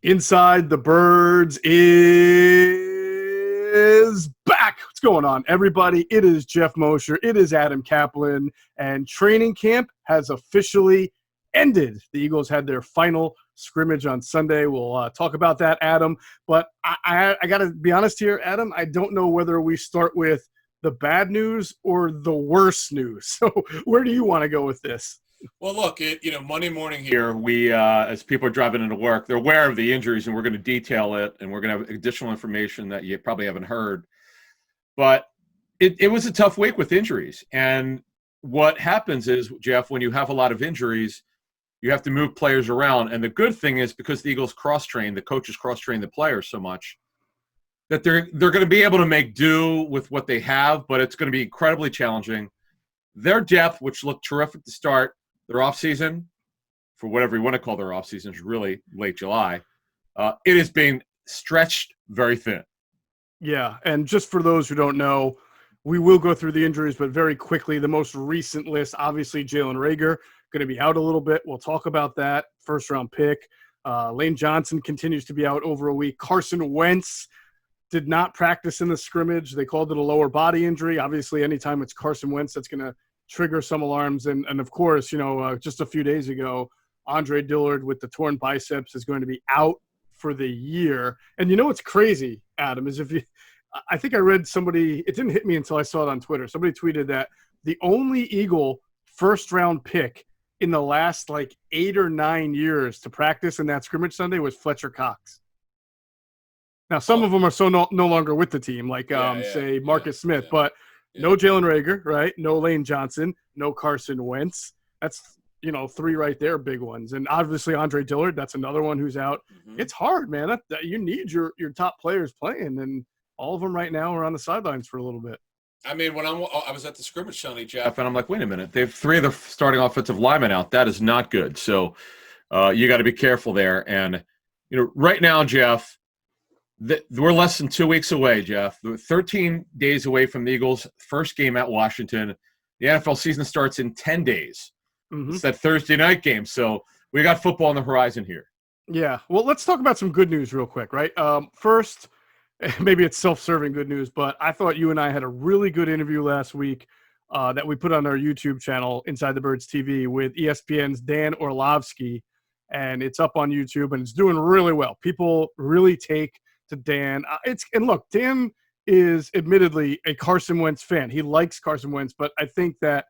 Inside the Birds is back. What's going on, everybody? It is Geoff Mosher. It is Adam Caplan. And training camp has officially ended. The Eagles had their final scrimmage on Sunday. We'll talk about that, Adam. But I got to be honest here, Adam. I don't know whether we start with the bad news or the worst news. So where do you want to go with this? Well, look, Monday morning here, we, as people are driving into work, they're aware of the injuries, and we're going to detail it, and we're going to have additional information that you probably haven't heard. But it was a tough week with injuries. And what happens is, Geoff, when you have a lot of injuries, you have to move players around. And the good thing is, because the Eagles cross-train, the coaches cross-train the players so much, that they're going to be able to make do with what they have, but it's going to be incredibly challenging. Their depth, which looked terrific to start, their offseason, for whatever you want to call their offseason, is really late July. It is being stretched very thin. Yeah, and just for those who don't know, we will go through the injuries, but very quickly, the most recent list, obviously Jalen Reagor, going to be out a little bit. We'll talk about that. First-round pick. Lane Johnson continues to be out over a week. Carson Wentz did not practice in the scrimmage. They called it a lower body injury. Obviously, anytime it's Carson Wentz, that's going to trigger some alarms. And of course, just a few days ago, Dillard with the torn biceps is going to be out for the year. And what's crazy, Adam, is I think I read somebody, it didn't hit me until I saw it on Twitter. Somebody tweeted that the only Eagle first-round pick in the last 8 or 9 years to practice in that scrimmage Sunday was Fletcher Cox. Now, some of them are no longer with the team, say Marcus Smith, but no Jalen Reagor, right? No Lane Johnson, no Carson Wentz. That's, 3 right there, big ones. And obviously Dillard, that's another one who's out. Mm-hmm. It's hard, man. You need your top players playing, and all of them right now are on the sidelines for a little bit. I mean, when I was at the scrimmage Sunday, Geoff, and I'm like, wait a minute. They have 3 of the starting offensive linemen out. That is not good. So you got to be careful there. And, right now, Geoff, we're less than 2 weeks away, Geoff. We're 13 days away from the Eagles' first game at Washington. The NFL season starts in 10 days. Mm-hmm. It's that Thursday night game. So we got football on the horizon here. Yeah. Well, let's talk about some good news real quick, right? First, maybe it's self-serving good news, but I thought you and I had a really good interview last week that we put on our YouTube channel, Inside the Birds TV, with ESPN's Dan Orlovsky. And it's up on YouTube, and it's doing really well. People really take to Dan. And look, Dan is admittedly a Carson Wentz fan. He likes Carson Wentz, but I think that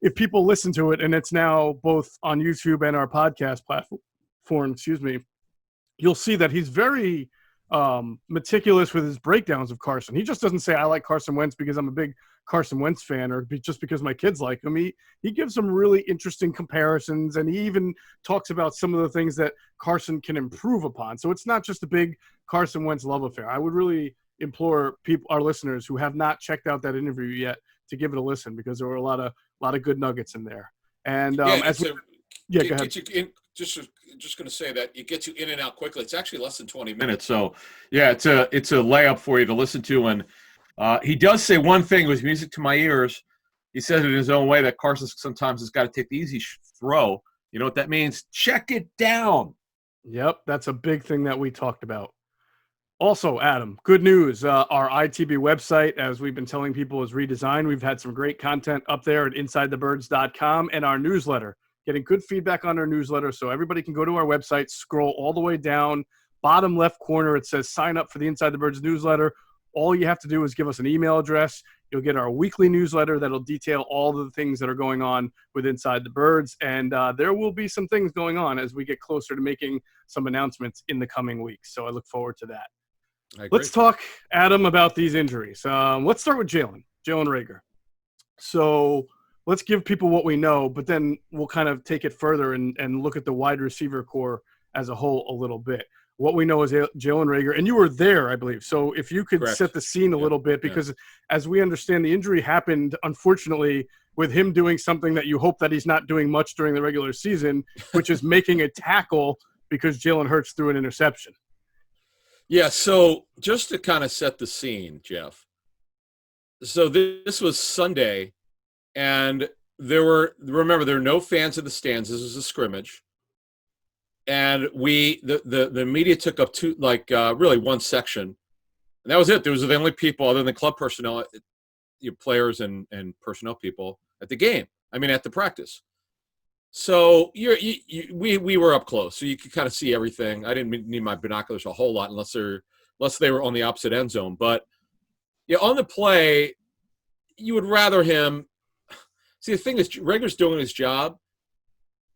if people listen to it, and it's now both on YouTube and our podcast platform, you'll see that he's very meticulous with his breakdowns of Carson. He just doesn't say, I like Carson Wentz because I'm a big Carson Wentz fan or just because my kids like him. He gives some really interesting comparisons, and he even talks about some of the things that Carson can improve upon. So it's not just a big Carson Wentz love affair. I would really implore our listeners who have not checked out that interview yet to give it a listen, because there were a lot of good nuggets in there. And go ahead. Just going to say that it gets you in and out quickly. It's actually less than 20 minutes. So, yeah, it's a layup for you to listen to. And he does say one thing with music to my ears. He says it in his own way that Carson sometimes has got to take the easy throw. You know what that means? Check it down. Yep, that's a big thing that we talked about. Also, Adam, good news. Our ITB website, as we've been telling people, is redesigned. We've had some great content up there at InsideTheBirds.com, and our newsletter. Getting good feedback on our newsletter, so everybody can go to our website, scroll all the way down, bottom left corner, it says sign up for the Inside the Birds newsletter. All you have to do is give us an email address. You'll get our weekly newsletter that'll detail all the things that are going on with Inside the Birds, and there will be some things going on as we get closer to making some announcements in the coming weeks, so I look forward to that. Let's talk, Adam, about these injuries. Let's start with Jalen Reagor. So let's give people what we know, but then we'll kind of take it further and look at the wide receiver core as a whole a little bit. What we know is Jalen Reagor, and you were there, I believe. So if you could set the scene a little bit, because as we understand, the injury happened, unfortunately, with him doing something that you hope that he's not doing much during the regular season, which is making a tackle because Jalen Hurts threw an interception. Yeah, so just to kind of set the scene, Geoff. So this was Sunday, and there were no fans in the stands. This was a scrimmage. and the media took up really one section, and that was it. There was the only people other than club personnel, players and personnel people at the game. I mean, at the practice. So we were up close, so you could kind of see everything. I didn't need my binoculars a whole lot unless they were on the opposite end zone. But on the play, you would rather him. See, the thing is, Reagor's doing his job.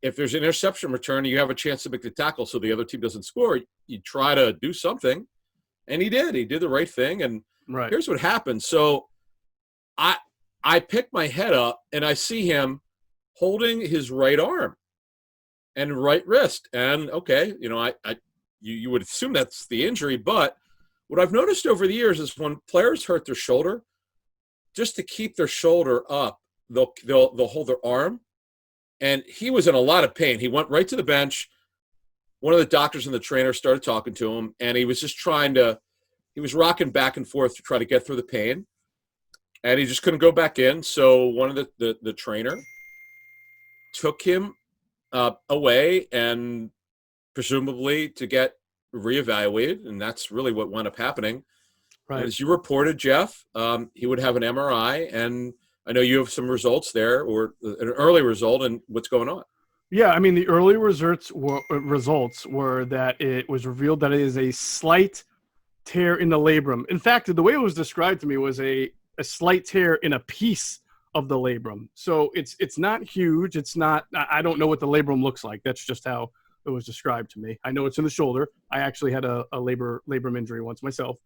If there's an interception return, you have a chance to make the tackle so the other team doesn't score. You try to do something, and he did. He did the right thing, and here's what happened. So I pick my head up, and I see him holding his right arm and right wrist. And, okay, you would assume that's the injury, but what I've noticed over the years is when players hurt their shoulder, just to keep their shoulder up, they'll hold their arm. And he was in a lot of pain. He went right to the bench. One of the doctors and the trainer started talking to him, and he was just he was rocking back and forth to try to get through the pain. And he just couldn't go back in. So one of the trainer took him away and presumably to get reevaluated. And that's really what wound up happening. Right. As you reported, Geoff, he would have an MRI, and I know you have some results there, or an early result, and what's going on. Yeah, I mean, the early results were that it was revealed that it is a slight tear in the labrum. In fact, the way it was described to me was a slight tear in a piece of the labrum. So it's not huge. It's not. I don't know what the labrum looks like. That's just how it was described to me. I know it's in the shoulder. I actually had a labrum injury once myself.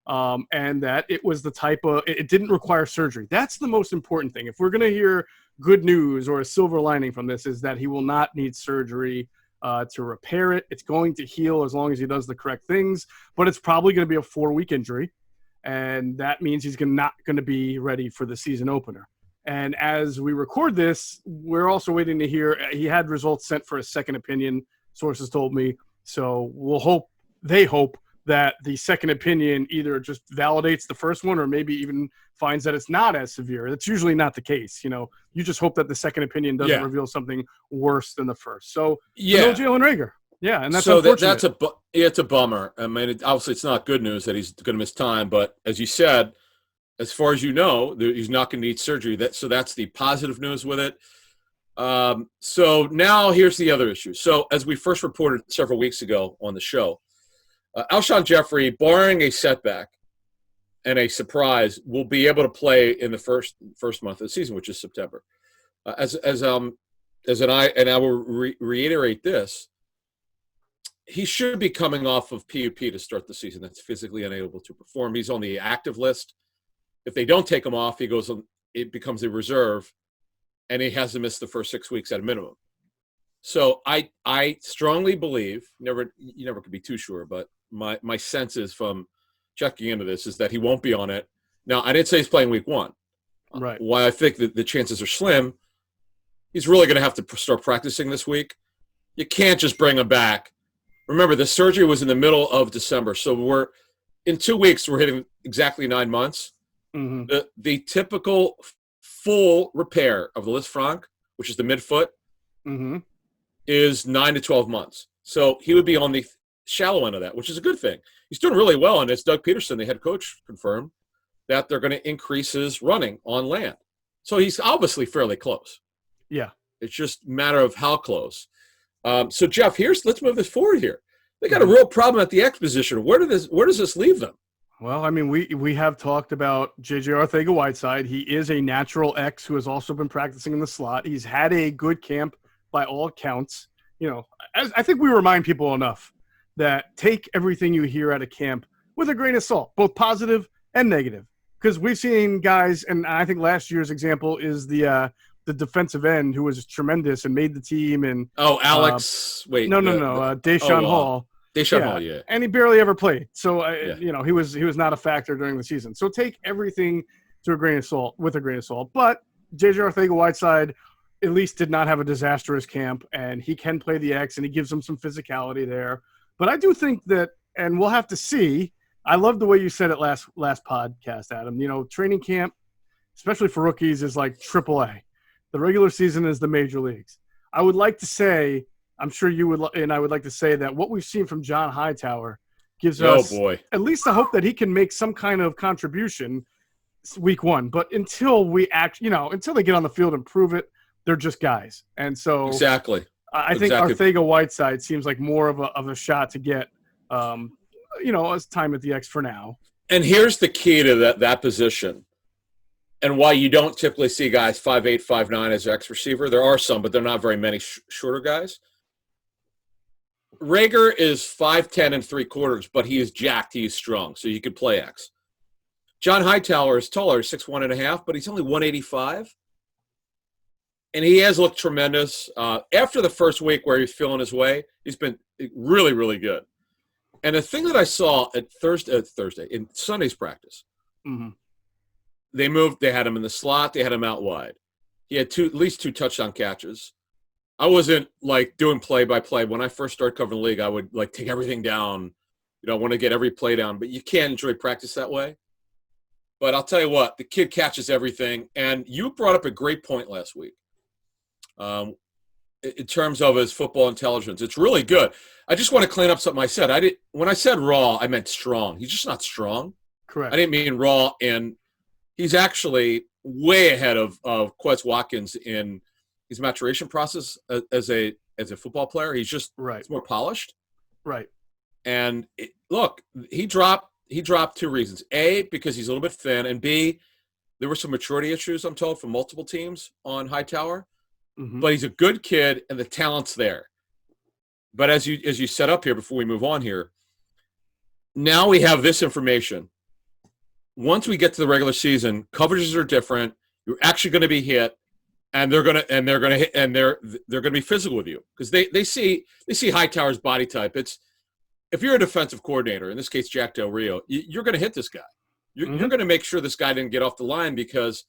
And that it was the type of, it didn't require surgery. That's the most important thing. If we're going to hear good news or a silver lining from this, is that he will not need surgery to repair it. It's going to heal as long as he does the correct things, but it's probably going to be a 4-week injury. And that means he's not going to be ready for the season opener. And as we record this, we're also waiting to hear, he had results sent for a second opinion, sources told me. So they hope that the second opinion either just validates the first one or maybe even finds that it's not as severe. That's usually not the case. You just hope that the second opinion doesn't reveal something worse than the first. So, no Jalen Reagor. Yeah, and that's unfortunate. It's a bummer. I mean, obviously it's not good news that he's going to miss time, but as you said, as far as you know, he's not going to need surgery. So that's the positive news with it. So now here's the other issue. So as we first reported several weeks ago on the show, Alshon Jeffrey, barring a setback and a surprise, will be able to play in the first month of the season, which is September. I will reiterate this. He should be coming off of PUP to start the season. That's physically unable to perform. He's on the active list. If they don't take him off, it becomes a reserve, and he has to miss the first 6 weeks at a minimum. So I strongly believe, you never could be too sure, but my sense is from checking into this is that he won't be on it. Now, I didn't say he's playing week 1. Right. Why I think that the chances are slim, he's really going to have to start practicing this week. You can't just bring him back. Remember, the surgery was in the middle of December, so in 2 weeks, we're hitting exactly 9 months. Mm-hmm. The typical full repair of the Lisfranc, which is the midfoot, mm-hmm. is 9 to 12 months. So he would be on the shallow end of that, which is a good thing. He's doing really well, and as Doug Peterson, the head coach, confirmed that they're going to increase his running on land. So he's obviously fairly close. Yeah. It's just a matter of how close. So, Geoff, let's move this forward here. They got a real problem at the X position. Where does this leave them? Well, I mean, we have talked about J.J. Arcega-Whiteside. He is a natural X who has also been practicing in the slot. He's had a good camp by all accounts. I think we remind people enough that take everything you hear at a camp with a grain of salt, both positive and negative. Because we've seen guys, and I think last year's example is the defensive end who was tremendous and made the team. And Alex, Deshaun Hall. Deshaun Hall, yeah. And he barely ever played. So, he was not a factor during the season. So take everything with a grain of salt. But J.J. Arcega-Whiteside at least did not have a disastrous camp, and he can play the X, and he gives them some physicality there. But I do think that, and we'll have to see, I love the way you said it last podcast, Adam. Training camp, especially for rookies, is like AAA. The regular season is the major leagues. I would like to say I'm sure you would, and I would like to say that what we've seen from John Hightower gives us at least a hope that he can make some kind of contribution week one. But until until they get on the field and prove it, they're just guys. And so exactly, I think Arcega-Whiteside seems like more of a shot to get, as time at the X for now. And here's the key to that position, and why you don't typically see guys 5'8", 5'9" as X receiver. There are some, but they're not very many shorter guys. Reagor is 5'10" and 3/4, but he is jacked. He is strong, so you could play X. John Hightower is taller, 6'1" and a half, but he's only 185. And he has looked tremendous. After the first week where he's feeling his way, he's been really, really good. And the thing that I saw at Thursday in Sunday's practice, they had him in the slot, they had him out wide. He had at least two touchdown catches. I wasn't like doing play-by-play. When I first started covering the league, I would like take everything down. I want to get every play down, but you can't enjoy practice that way. But I'll tell you what, the kid catches everything. And you brought up a great point last week. In terms of his football intelligence, it's really good. I just want to clean up something I said. When I said raw, I meant strong. He's just not strong. Correct. I didn't mean raw, and he's actually way ahead of Quez Watkins in his maturation process as a football player. He's just He's more polished. Right. And look, he dropped two reasons. A, because he's a little bit thin, and B, there were some maturity issues, I'm told, from multiple teams on Hightower. But he's a good kid, and the talent's there. But as you set up here before we move on here, now we have this information. Once we get to the regular season, coverages are different. You're actually going to be hit, and they're going to be physical with you because they see Hightower's body type. It's if you're a defensive coordinator, in this case Jack Del Rio, you're going to hit this guy. You're going to make sure this guy didn't get off the line because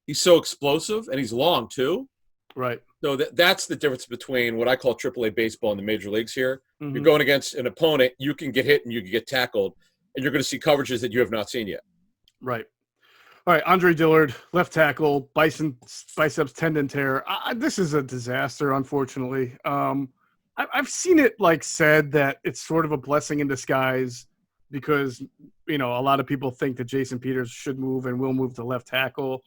he's so explosive and he's long too. Right. So that's the difference between what I call AAA baseball and the major leagues here. You're going against an opponent, you can get hit and you can get tackled, and you're going to see coverages that you have not seen yet. Right. All right, Andre Dillard, left tackle, biceps tendon tear. This is a disaster, unfortunately. I've seen it said that it's sort of a blessing in disguise because, a lot of people think that Jason Peters should move and will move to left tackle.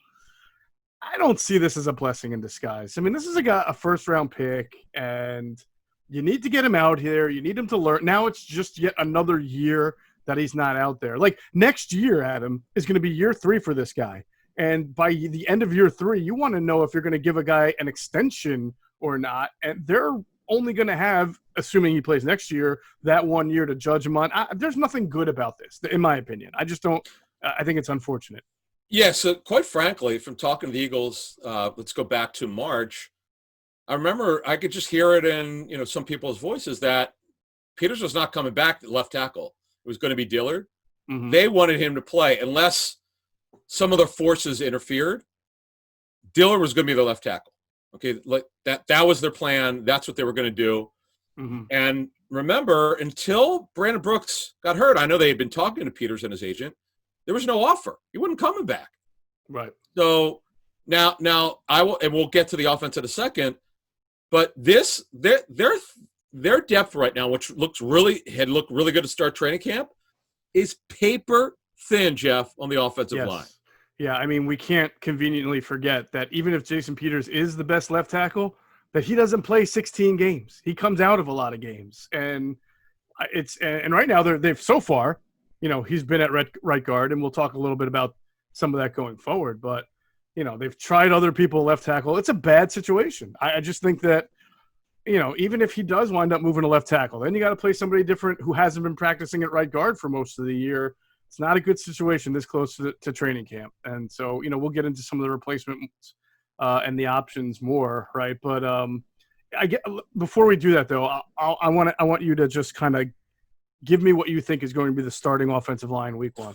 I don't see this as a blessing in disguise. I mean, this is a first-round pick, and you need to get him out here. You need him to learn. Now it's just yet another year that he's not out there. Next year, Adam, is going to be year 3 for this guy. And by the end of year 3, you want to know if you're going to give a guy an extension or not. And they're only going to have, assuming he plays next year, that 1 year to judge him on. There's nothing good about this, in my opinion. I just don't – I think it's unfortunate. Yeah, so quite frankly, from talking to the Eagles, let's go back to March, I remember I could just hear it in some people's voices that Peters was not coming back at left tackle. It was going to be Dillard. They wanted him to play unless some other forces interfered. Dillard was going to be the left tackle. Okay, that was their plan. That's what they were going to do. And remember, until Brandon Brooks got hurt, I know they had been talking to Peters and his agent. There was no offer. He wasn't coming back. Right. So now I will, and we'll get to the offense in a second. But their depth right now, which looked really good to start training camp, is paper thin, Geoff, on the offensive line. Yeah, I mean, we can't conveniently forget that even if Jason Peters is the best left tackle, that he doesn't play 16 games. He comes out of a lot of games, and right now they've so far. He's been at right guard, and we'll talk a little bit about some of that going forward. But, they've tried other people left tackle. It's a bad situation. I just think that, even if he does wind up moving to left tackle, then you got to play somebody different who hasn't been practicing at right guard for most of the year. It's not a good situation this close to training camp. And so, we'll get into some of the replacements and the options more, right? But before we do that, though, I want you to just kind of give me what you think is going to be the starting offensive line week 1.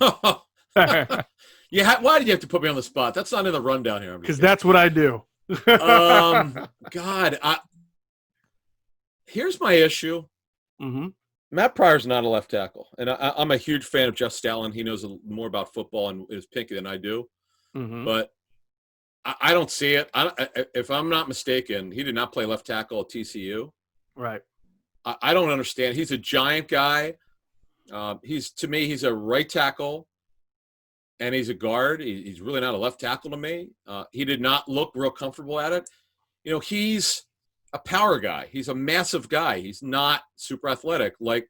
Yeah, why did you have to put me on the spot? That's not in the rundown here. Because that's what I do. God, here's my issue. Matt Pryor's not a left tackle, and I'm a huge fan of Jeff Stalin. He knows more about football and is picky than I do. But I don't see it. If I'm not mistaken, he did not play left tackle at TCU. Right. I don't understand. He's a giant guy. To me, he's a right tackle, and he's a guard. He's really not a left tackle to me. He did not look real comfortable at it. He's a power guy. He's a massive guy. He's not super athletic like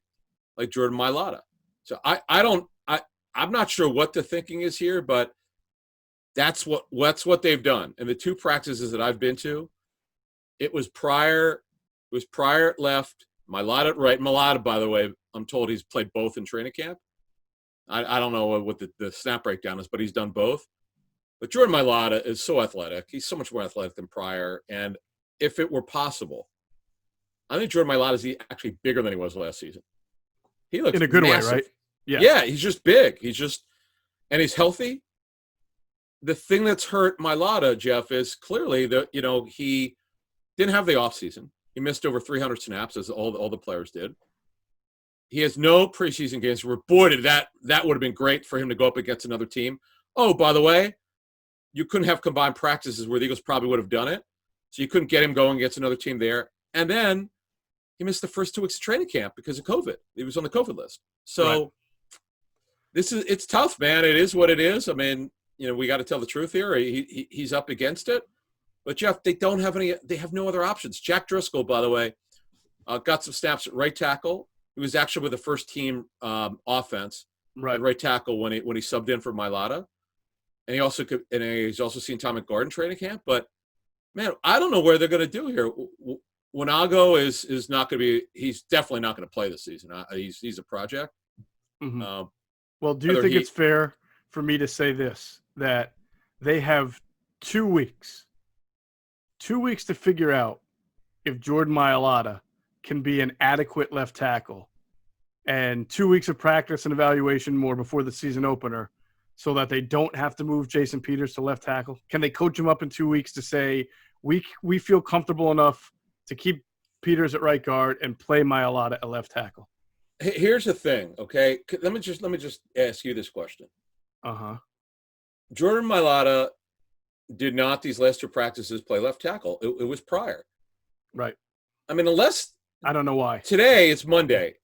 Jordan Mailata. So I'm not sure what the thinking is here, but that's what they've done. And the two practices that I've been to, it was Pryor at left, Mailata at right. Mailata, by the way, I'm told he's played both in training camp. I don't know what the snap breakdown is, but he's done both. But Jordan Mailata is so athletic. He's so much more athletic than Pryor. And if it were possible, I think Jordan Mailata is actually bigger than he was last season. He looks in a good massive. way, right? Yeah, he's just big. And he's healthy. The thing that's hurt Mailata, Geoff, is clearly that he didn't have the offseason. He missed over 300 snaps, as all the players did. He has no preseason games. Reported that would have been great for him to go up against another team. Oh, by the way, you couldn't have combined practices where the Eagles probably would have done it. So you couldn't get him going against another team there. And then he missed the first 2 weeks of training camp because of COVID. He was on the COVID list. So it's tough, man. It is what it is. I mean, we got to tell the truth here. He's up against it. But, Geoff, they have no other options. Jack Driscoll, by the way, got some snaps at right tackle. He was actually with the first team offense at right tackle when he subbed in for Mailata. And he's also seen time at guard in training camp. But, man, I don't know where they're going to do here. Winago is not going to be – he's definitely not going to play this season. He's a project. Mm-hmm. Well, do you think it's fair for me to say this, that they have 2 weeks to figure out if Jordan Mailata can be an adequate left tackle, and 2 weeks of practice and evaluation more before the season opener so that they don't have to move Jason Peters to left tackle? Can they coach him up in 2 weeks to say, we feel comfortable enough to keep Peters at right guard and play Mailata at left tackle? Here's the thing, okay? Let me just ask you this question. Jordan Mailata did not these last 2 practices play left tackle. It was Pryor. Right. I mean, unless I don't know why. Today it's Monday.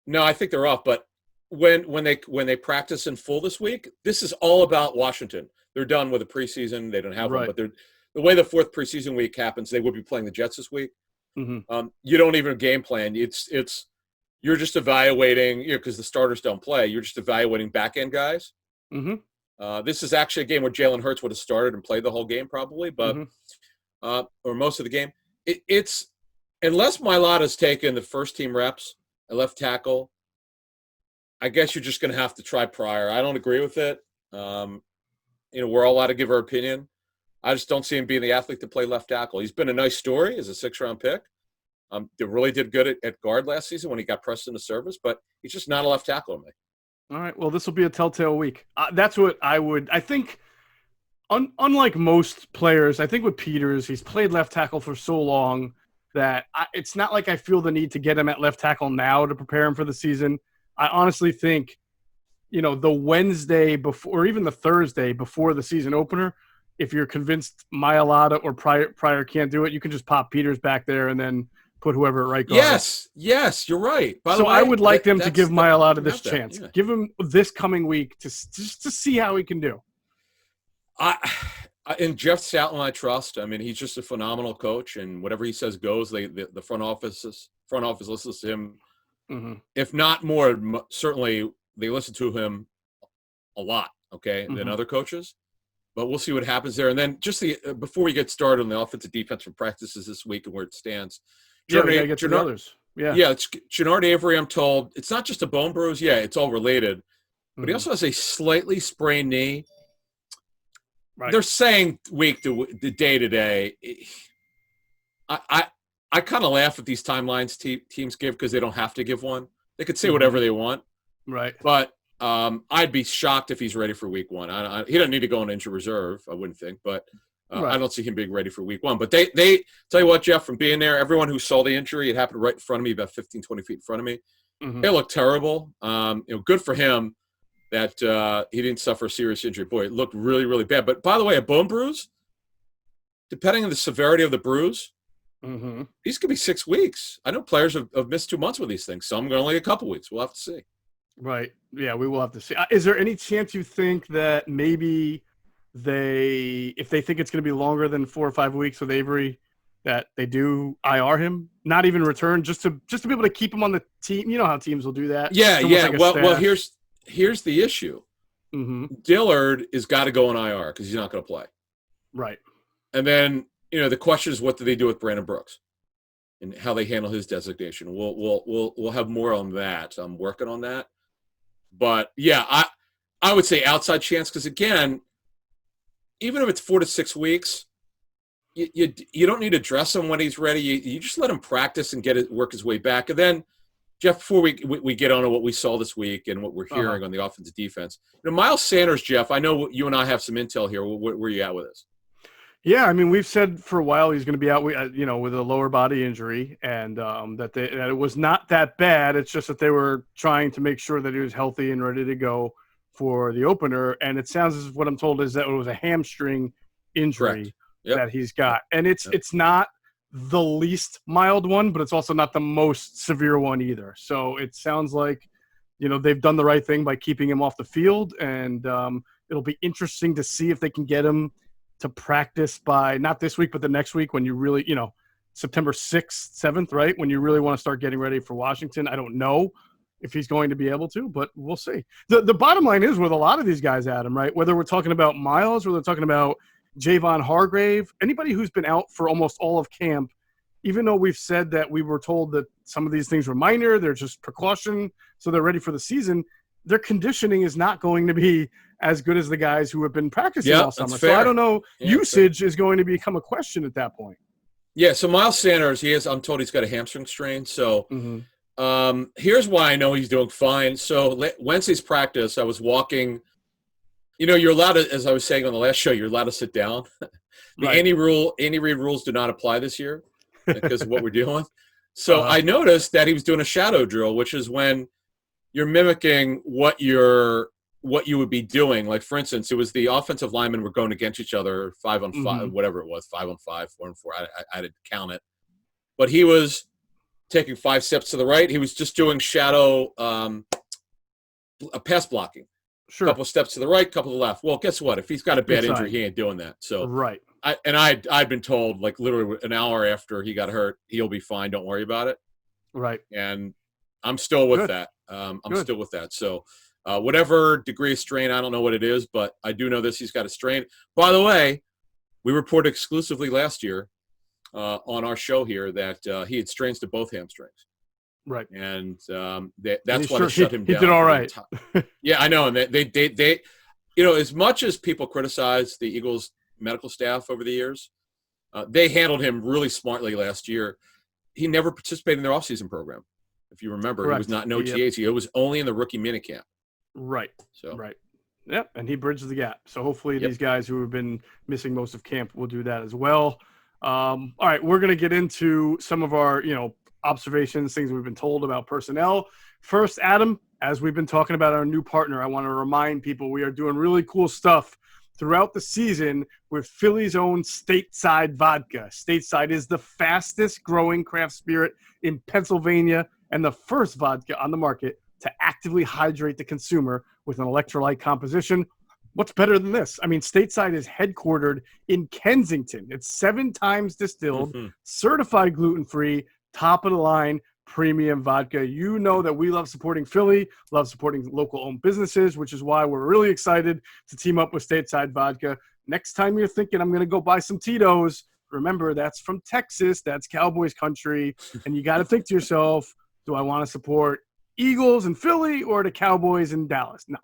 No, I think they're off. But when they practice in full this week, this is all about Washington. They're done with the preseason. They don't have one, but the way the 4th preseason week happens, they would be playing the Jets this week. Mm-hmm. You don't even game plan. You're just evaluating, because the starters don't play. You're just evaluating back end guys. Mm-hmm. This is actually a game where Jalen Hurts would have started and played the whole game probably, but or most of the game. It's unless Mailata's taken the first team reps at left tackle, I guess you're just going to have to try Pryor. I don't agree with it. We're all allowed to give our opinion. I just don't see him being the athlete to play left tackle. He's been a nice story as a 6th-round pick. They really did good at guard last season when he got pressed into service, but he's just not a left tackle to me. All right. Well, this will be a telltale week. That's what I think. Unlike most players, I think with Peters, he's played left tackle for so long that it's not like I feel the need to get him at left tackle now to prepare him for the season. I honestly think, the Wednesday before, or even the Thursday before the season opener, if you're convinced Mailata or Pryor can't do it, you can just pop Peters back there and then put whoever at right guard. Yes, you're right. By the way, I would like them to give Mailata this chance. Yeah. Give him this coming week to see how he can do. In Jeff Satlin, I trust. I mean, he's just a phenomenal coach, and whatever he says goes. The front office listens to him. Mm-hmm. If not more, certainly they listen to him a lot. Okay, than other coaches. But we'll see what happens there. And then just before we get started on the offensive defensive practices this week and where it stands. We gotta get to the others. It's Genard Avery, I'm told. It's not just a bone bruise. Yeah, it's all related. But he also has a slightly sprained knee. Right. They're saying week to day to day. I kind of laugh at these timelines teams give because they don't have to give one. They could say whatever they want. Right. But I'd be shocked if he's ready for week 1. He doesn't need to go on injured reserve, I wouldn't think. But I don't see him being ready for week 1. But they tell you what, Geoff, from being there, everyone who saw the injury, it happened right in front of me, about 15, 20 feet in front of me. It looked terrible. Good for him that he didn't suffer a serious injury. Boy, it looked really, really bad. But by the way, a bone bruise, depending on the severity of the bruise, Mm-hmm. These could be 6 weeks. I know players have missed 2 months with these things. Some are only a couple weeks. We'll have to see. Right. Yeah, we will have to see. Is there any chance you think that maybe if they think it's going to be longer than 4 or 5 weeks with Avery, that they do IR him, not even return, just to be able to keep him on the team? You know how teams will do that. Yeah, yeah. Like well, here's the issue. Mm-hmm. Dillard is got to go on IR because he's not going to play. Right. And then the question is, what do they do with Brandon Brooks and how they handle his designation? We'll have more on that. I'm working on that. But yeah, I would say outside chance because again, even if it's 4 to 6 weeks, you don't need to dress him when he's ready. You just let him practice and work his way back. And then, Geoff, before we get on to what we saw this week and what we're hearing on the offensive defense, Miles Sanders, Geoff, I know you and I have some intel here. Where are you at with this? Yeah, I mean, we've said for a while he's going to be out, with a lower body injury, and that it was not that bad. It's just that they were trying to make sure that he was healthy and ready to go for the opener. And it sounds as what I'm told is that it was a hamstring injury that he's got, and it's not the least mild one, but it's also not the most severe one either. So it sounds like they've done the right thing by keeping him off the field, and it'll be interesting to see if they can get him to practice by not this week, but the next week when you really, September 6th, 7th, right? When you really want to start getting ready for Washington. I don't know if he's going to be able to, but we'll see. The bottom line is with a lot of these guys, Adam, right? Whether we're talking about Miles, whether we're talking about Javon Hargrave, anybody who's been out for almost all of camp, even though we've said that we were told that some of these things were minor, they're just precaution, so they're ready for the season, their conditioning is not going to be as good as the guys who have been practicing all summer. So I don't know. Usage is going to become a question at that point. Yeah, so Miles Sanders, I'm told he's got a hamstring strain. So here's why I know he's doing fine. So Wednesday's practice, I was walking. You're allowed to, as I was saying on the last show, you're allowed to sit down. The Andy Reid rules do not apply this year because of what we're dealing with. So I noticed that he was doing a shadow drill, which is when you're mimicking what you would be doing. Like, for instance, it was the offensive linemen were going against each other 5-on-5, whatever it was, 5-on-5, 4-on-4. I didn't count it. But he was taking 5 steps to the right. He was just doing shadow pass blocking. Sure. A couple steps to the right, couple to the left. Well, guess what? If he's got a bad injury, he ain't doing that. So I'd been told, like, literally an hour after he got hurt, he'll be fine. Don't worry about it. Right. And I'm still with that. I'm still with that. So whatever degree of strain, I don't know what it is, but I do know this. He's got a strain. By the way, we reported exclusively last year on our show here that he had strains to both hamstrings. Right. And that's why they shut him down. He did all right. Yeah, I know. And they as much as people criticize the Eagles medical staff over the years, they handled him really smartly last year. He never participated in their offseason program. If you remember, He was not in OTAs. It was only in the rookie minicamp. Right. So. Right. Yep. And he bridged the gap. So hopefully these guys who have been missing most of camp will do that as well. All right. We're going to get into some of our, observations, things we've been told about personnel. First, Adam, as we've been talking about our new partner, I want to remind people we are doing really cool stuff throughout the season with Philly's own Stateside Vodka. Stateside is the fastest growing craft spirit in Pennsylvania and the first vodka on the market to actively hydrate the consumer with an electrolyte composition. What's better than this? I mean, Stateside is headquartered in Kensington. It's 7 times distilled, certified gluten-free, top-of-the-line premium vodka. You know that we love supporting Philly, love supporting local-owned businesses, which is why we're really excited to team up with Stateside Vodka. Next time you're thinking, I'm going to go buy some Tito's, remember, that's from Texas. That's Cowboys country. And you got to think to yourself, do I want to support Eagles in Philly or the Cowboys in Dallas? No,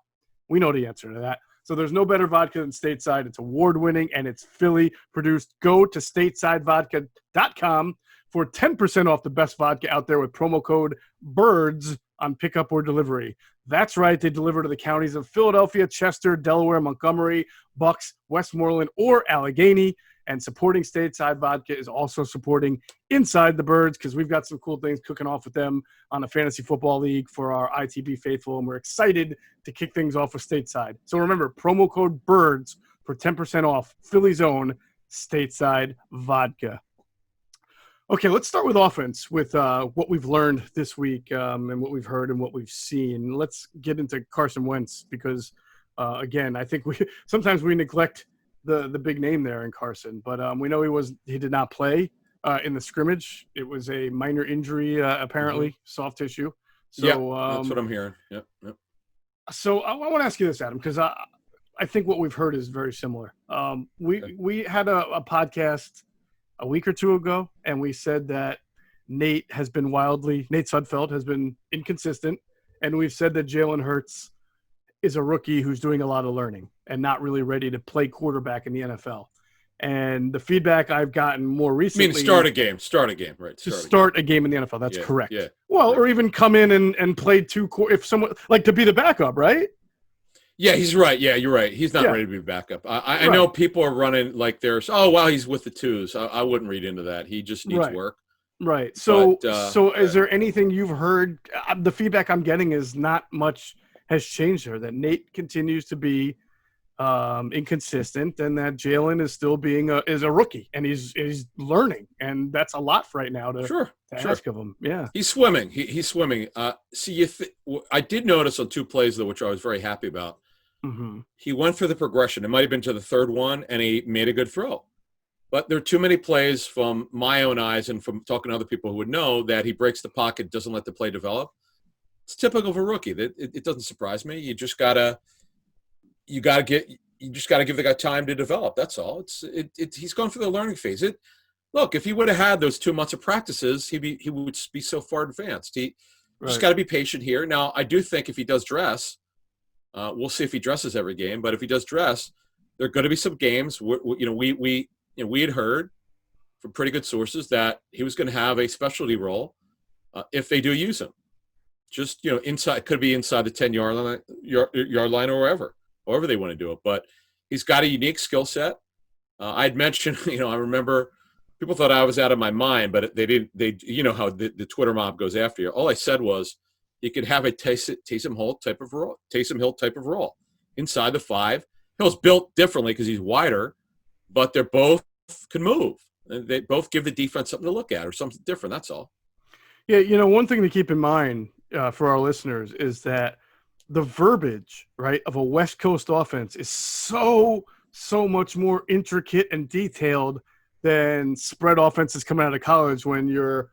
we know the answer to that. So there's no better vodka than Stateside. It's award-winning, and it's Philly-produced. Go to statesidevodka.com for 10% off the best vodka out there with promo code BIRDS on pickup or delivery. That's right. They deliver to the counties of Philadelphia, Chester, Delaware, Montgomery, Bucks, Westmoreland, or Allegheny. And supporting Stateside Vodka is also supporting Inside the Birds because we've got some cool things cooking off with them on the Fantasy Football League for our ITB faithful, and we're excited to kick things off with Stateside. So remember, promo code BIRDS for 10% off Philly's own Stateside Vodka. Okay, let's start with offense, with what we've learned this week and what we've heard and what we've seen. Let's get into Carson Wentz because, again, I think sometimes we neglect the big name there in Carson. But we know he did not play in the scrimmage. It was a minor injury, apparently, soft tissue. So that's what I'm hearing. Yep. So I want to ask you this, Adam, because I think what we've heard is very similar. We had a podcast a week or two ago, and we said that Nate Sudfeld has been inconsistent, and we've said that Jalen Hurts is a rookie who's doing a lot of learning and not really ready to play quarterback in the NFL. And the feedback I've gotten more recently, I mean, start a game, right? Start a game in the NFL. That's correct. Yeah. Well, or even come in and play if someone like to be the backup, right? Yeah, he's right. Yeah, you're right. He's not ready to be backup. I know people are running like there's, oh, wow, he's with the twos. I wouldn't read into that. He just needs work. Right. So is there anything you've heard? The feedback I'm getting is not much has changed there, that Nate continues to be inconsistent and that Jalen is still is a rookie and he's learning. And that's a lot for right now to ask of him. Yeah. He's swimming. He's swimming. I did notice on 2 plays, though, which I was very happy about. Mm-hmm. He went for the progression. It might have been to the third one, and he made a good throw. But there are too many plays from my own eyes and from talking to other people who would know that he breaks the pocket, doesn't let the play develop. It's typical of a rookie. It doesn't surprise me. You just gotta give the guy time to develop. That's all. He's going through the learning phase. Look, if he would have had those 2 months of practices, he would be so far advanced. Just got to be patient here. Now, I do think if he does dress. We'll see if he dresses every game, but if he does dress, there are going to be some games. We had heard from pretty good sources that he was going to have a specialty role if they do use him. Just inside, could be inside the 10-yard line, yard line, or however they want to do it. But he's got a unique skill set. I'd mentioned, I remember people thought I was out of my mind, but they didn't. How the Twitter mob goes after you. All I said was, you could have a Taysom Hill type of role inside the 5. Hill's built differently because he's wider, but they're both can move. They both give the defense something to look at or something different. That's all. Yeah, one thing to keep in mind for our listeners is that the verbiage, right, of a West Coast offense is so much more intricate and detailed than spread offenses coming out of college when you're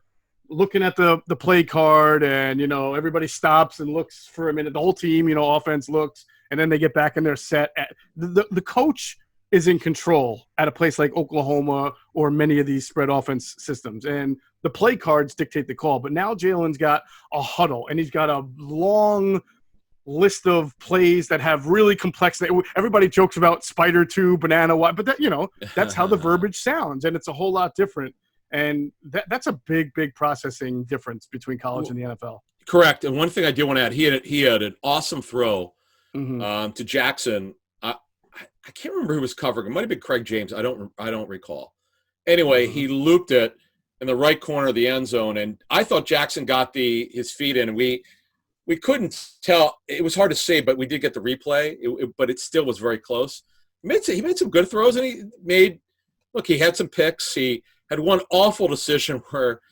looking at the play card and, everybody stops and looks for a minute. The whole team, offense looks, and then they get back in their set. The coach is in control at a place like Oklahoma or many of these spread offense systems. And the play cards dictate the call. But now Jalen's got a huddle, and he's got a long list of plays that have really complex – everybody jokes about spider 2, banana, what, but that's how the verbiage sounds, and it's a whole lot different. And that's a big processing difference between college and the NFL. Correct. And one thing I do want to add, he had an awesome throw to Jackson. I can't remember who was covering. It might have been Craig James. I don't recall. Anyway, he looped it in the right corner of the end zone, and I thought Jackson got his feet in. And we couldn't tell. It was hard to say, but we did get the replay. But it still was very close. He made some good throws, and he had some picks. He had one awful decision where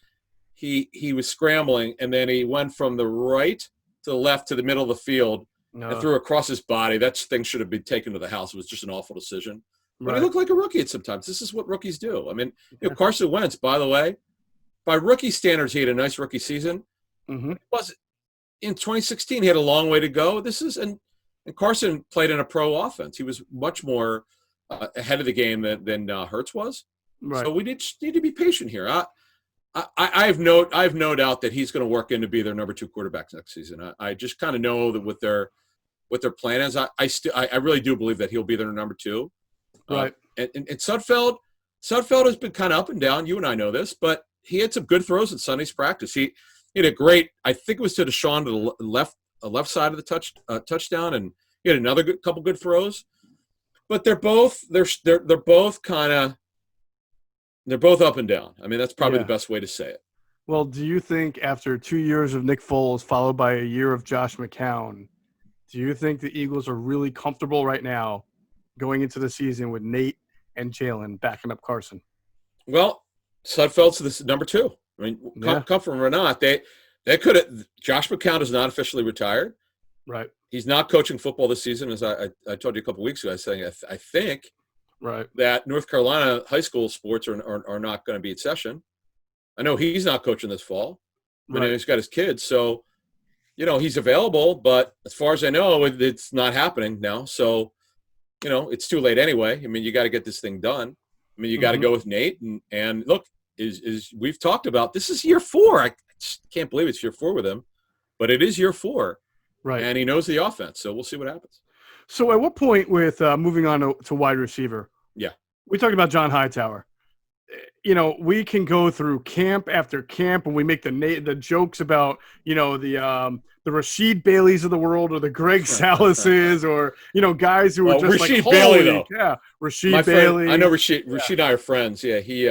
he was scrambling, and then he went from the right to the left to the middle of the field and threw across his body. That thing should have been taken to the house. It was just an awful decision. But he looked like a rookie at sometimes. This is what rookies do. I mean, Carson Wentz, by the way, by rookie standards, he had a nice rookie season. It was in 2016, he had a long way to go. And Carson played in a pro offense. He was much more ahead of the game than Hurts was. Right. So we need to be patient here. I have no doubt that he's going to work in to be their number 2 quarterback next season. I just kind of know that what their plan is. I really do believe that he'll be their number 2. Right. And Sudfeld has been kind of up and down. You and I know this, but he had some good throws in Sunday's practice. He had a great, I think it was to Deshaun to the left side of the touchdown, and he had another couple good throws. But they're both up and down. I mean, that's probably the best way to say it. Well, do you think after 2 years of Nick Foles followed by a year of Josh McCown, do you think the Eagles are really comfortable right now going into the season with Nate and Jalen backing up Carson? Well, Sudfeld's this number 2. I mean, Yeah. come from or not, they could have. Josh McCown is not officially retired. Right. He's not coaching football this season, as I told you a couple of weeks ago. I was saying I think Right. that North Carolina high school sports are not going to be in session. I know he's not coaching this fall, but Right. he's got his kids, so he's available. But as far as I know, it's not happening now. So it's too late anyway. I mean, you got to get this thing done. I mean, you got to go with Nate and look. Is we've talked about, this is year 4. I just can't believe it's year 4 with him, but it is year 4, Right. and he knows the offense. So we'll see what happens. So at what point with moving on to wide receiver? Yeah, we talked about John Hightower. We can go through camp after camp and we make the jokes about the Rashid Baileys of the world or the Greg Salases or guys who are just Rashid like Bailey, holy, though. yeah, Rashid my Bailey. friend, I know Rashid and I are friends. Yeah, he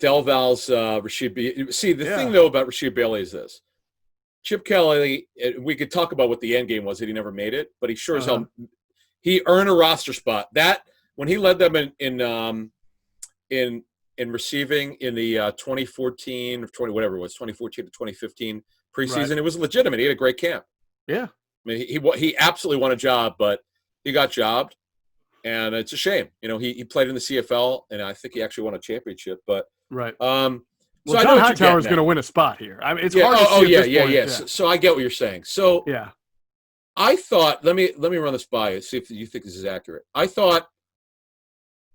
Del Val's Rashid. See, the thing though about Rashid Bailey is this: Chip Kelly. We could talk about what the end game was that he never made it, but he sure as hell he earned a roster spot. That when he led them in receiving in the 2014 or 2014 to 2015 preseason, it was legitimate. He had a great camp. Yeah, I mean, he absolutely won a job, but he got jobbed. And it's a shame. He played in the CFL, and I think he actually won a championship. But right. So well, I John know Hightower is going to win a spot here. I mean, it's hard to see at this point. Yeah. So I get what you're saying. So yeah, I thought, let me run this by you, see if you think this is accurate. I thought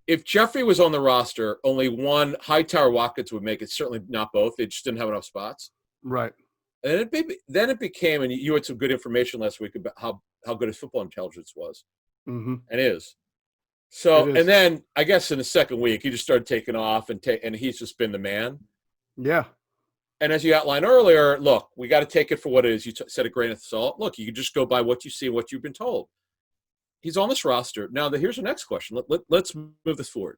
if Jeffrey was on the roster, only one Hightower Watkins would make it. Certainly not both. They just didn't have enough spots. Right. And then it became, and you had some good information last week about how good his football intelligence was, and is. So, and then I guess in the second week, he just started taking off, and he's just been the man. Yeah. And as you outlined earlier, look, we got to take it for what it is. You said a grain of salt. Look, you can just go by what you see and what you've been told. He's on this roster. Now, here's the next question. Let's move this forward.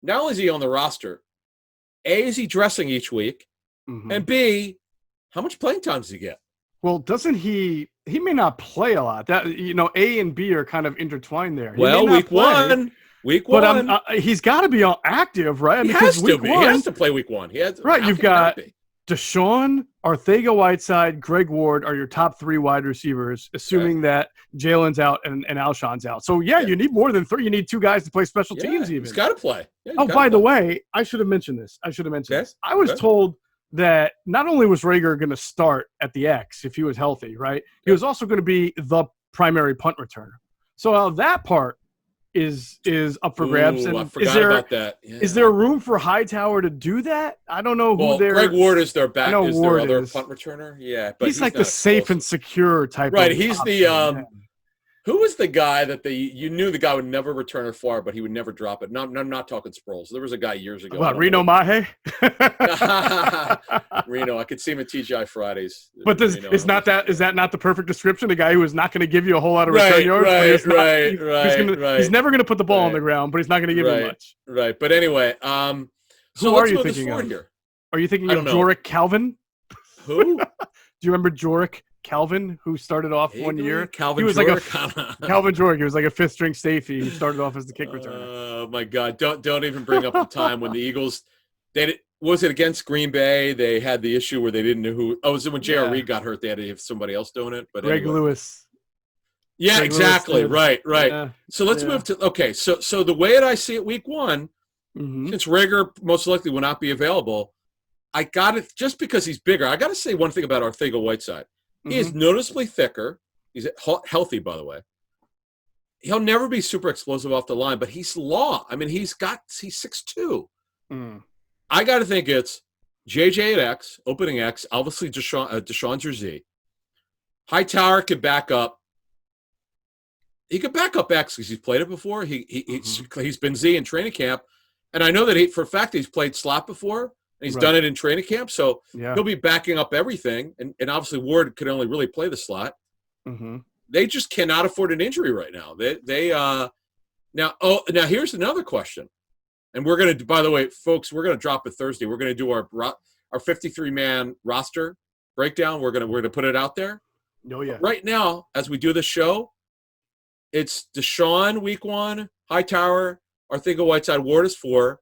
Not only is he on the roster, A, is he dressing each week? And B, how much playing time does he get? Well, doesn't he may not play a lot. That A and B are kind of intertwined there. Well, week one. But he's got to be active, right? He has to be. He has to play week 1. He has right. You've got Deshaun, Arcega-Whiteside, Greg Ward are your top 3 wide receivers, assuming that Jalen's out and Alshon's out. So, you need more than 3. You need 2 guys to play special teams even. He's got to play. Yeah, by the way, I should have mentioned this. I was told that not only was Reagor going to start at the X if he was healthy, right? He was also going to be the primary punt returner. So that part is up for grabs. And I forgot about that. Yeah. Is there room for Hightower to do that? I don't know who they're. Greg Ward is their back. Is Ward their other is. punt returner? Yeah, but he's like the safe and secure type. Right. Of he's the who was the guy that you knew the guy would never return it far, but he would never drop it? I'm not talking Sproles. There was a guy years ago. What, Reno Mahe? Reno, I could see him at TGI Fridays. But is that not the perfect description? The guy who is not going to give you a whole lot of return yards. He's never going to put the ball on the ground, but he's not going to give you much. Right. But anyway, so who are you thinking of here? Are you thinking of Jorick Calvin? Who? Do you remember Jorick Calvin, who started off one year? Calvin he was Jorick? Calvin Jorick. He was like a 5th string safety. He started off as the kick returner. Oh my God! Don't even bring up the time when the Eagles. Was it against Green Bay? They had the issue where they didn't know who. Oh, was it when J.R. Reed got hurt? They had to have somebody else doing it. But Greg Lewis. Yeah, Greg exactly. Lewis Right. Yeah. So let's move to So the way that I see it, week 1, since Reagor most likely will not be available, I got it just because he's bigger. I got to say one thing about Arcega-Whiteside. He is noticeably thicker. He's healthy, by the way. He'll never be super explosive off the line, but he's long. I mean, he's 6'2". I got to think it's JJ at X, opening X, obviously Deshaun's your Z. Hightower could back up. He could back up X because he's played it before. He's been Z in training camp. And I know that for a fact he's played slot before. And he's done it in training camp. So he'll be backing up everything. And obviously Ward could only really play the slot. They just cannot afford an injury right now. Now here's another question. And we're going to, by the way, folks, we're going to drop it Thursday. We're going to do our 53-man roster breakdown. We're going to put it out there. Oh, yeah. But right now, as we do this show, it's Deshaun week 1, Hightower, Arcega-Whiteside, Ward is 4.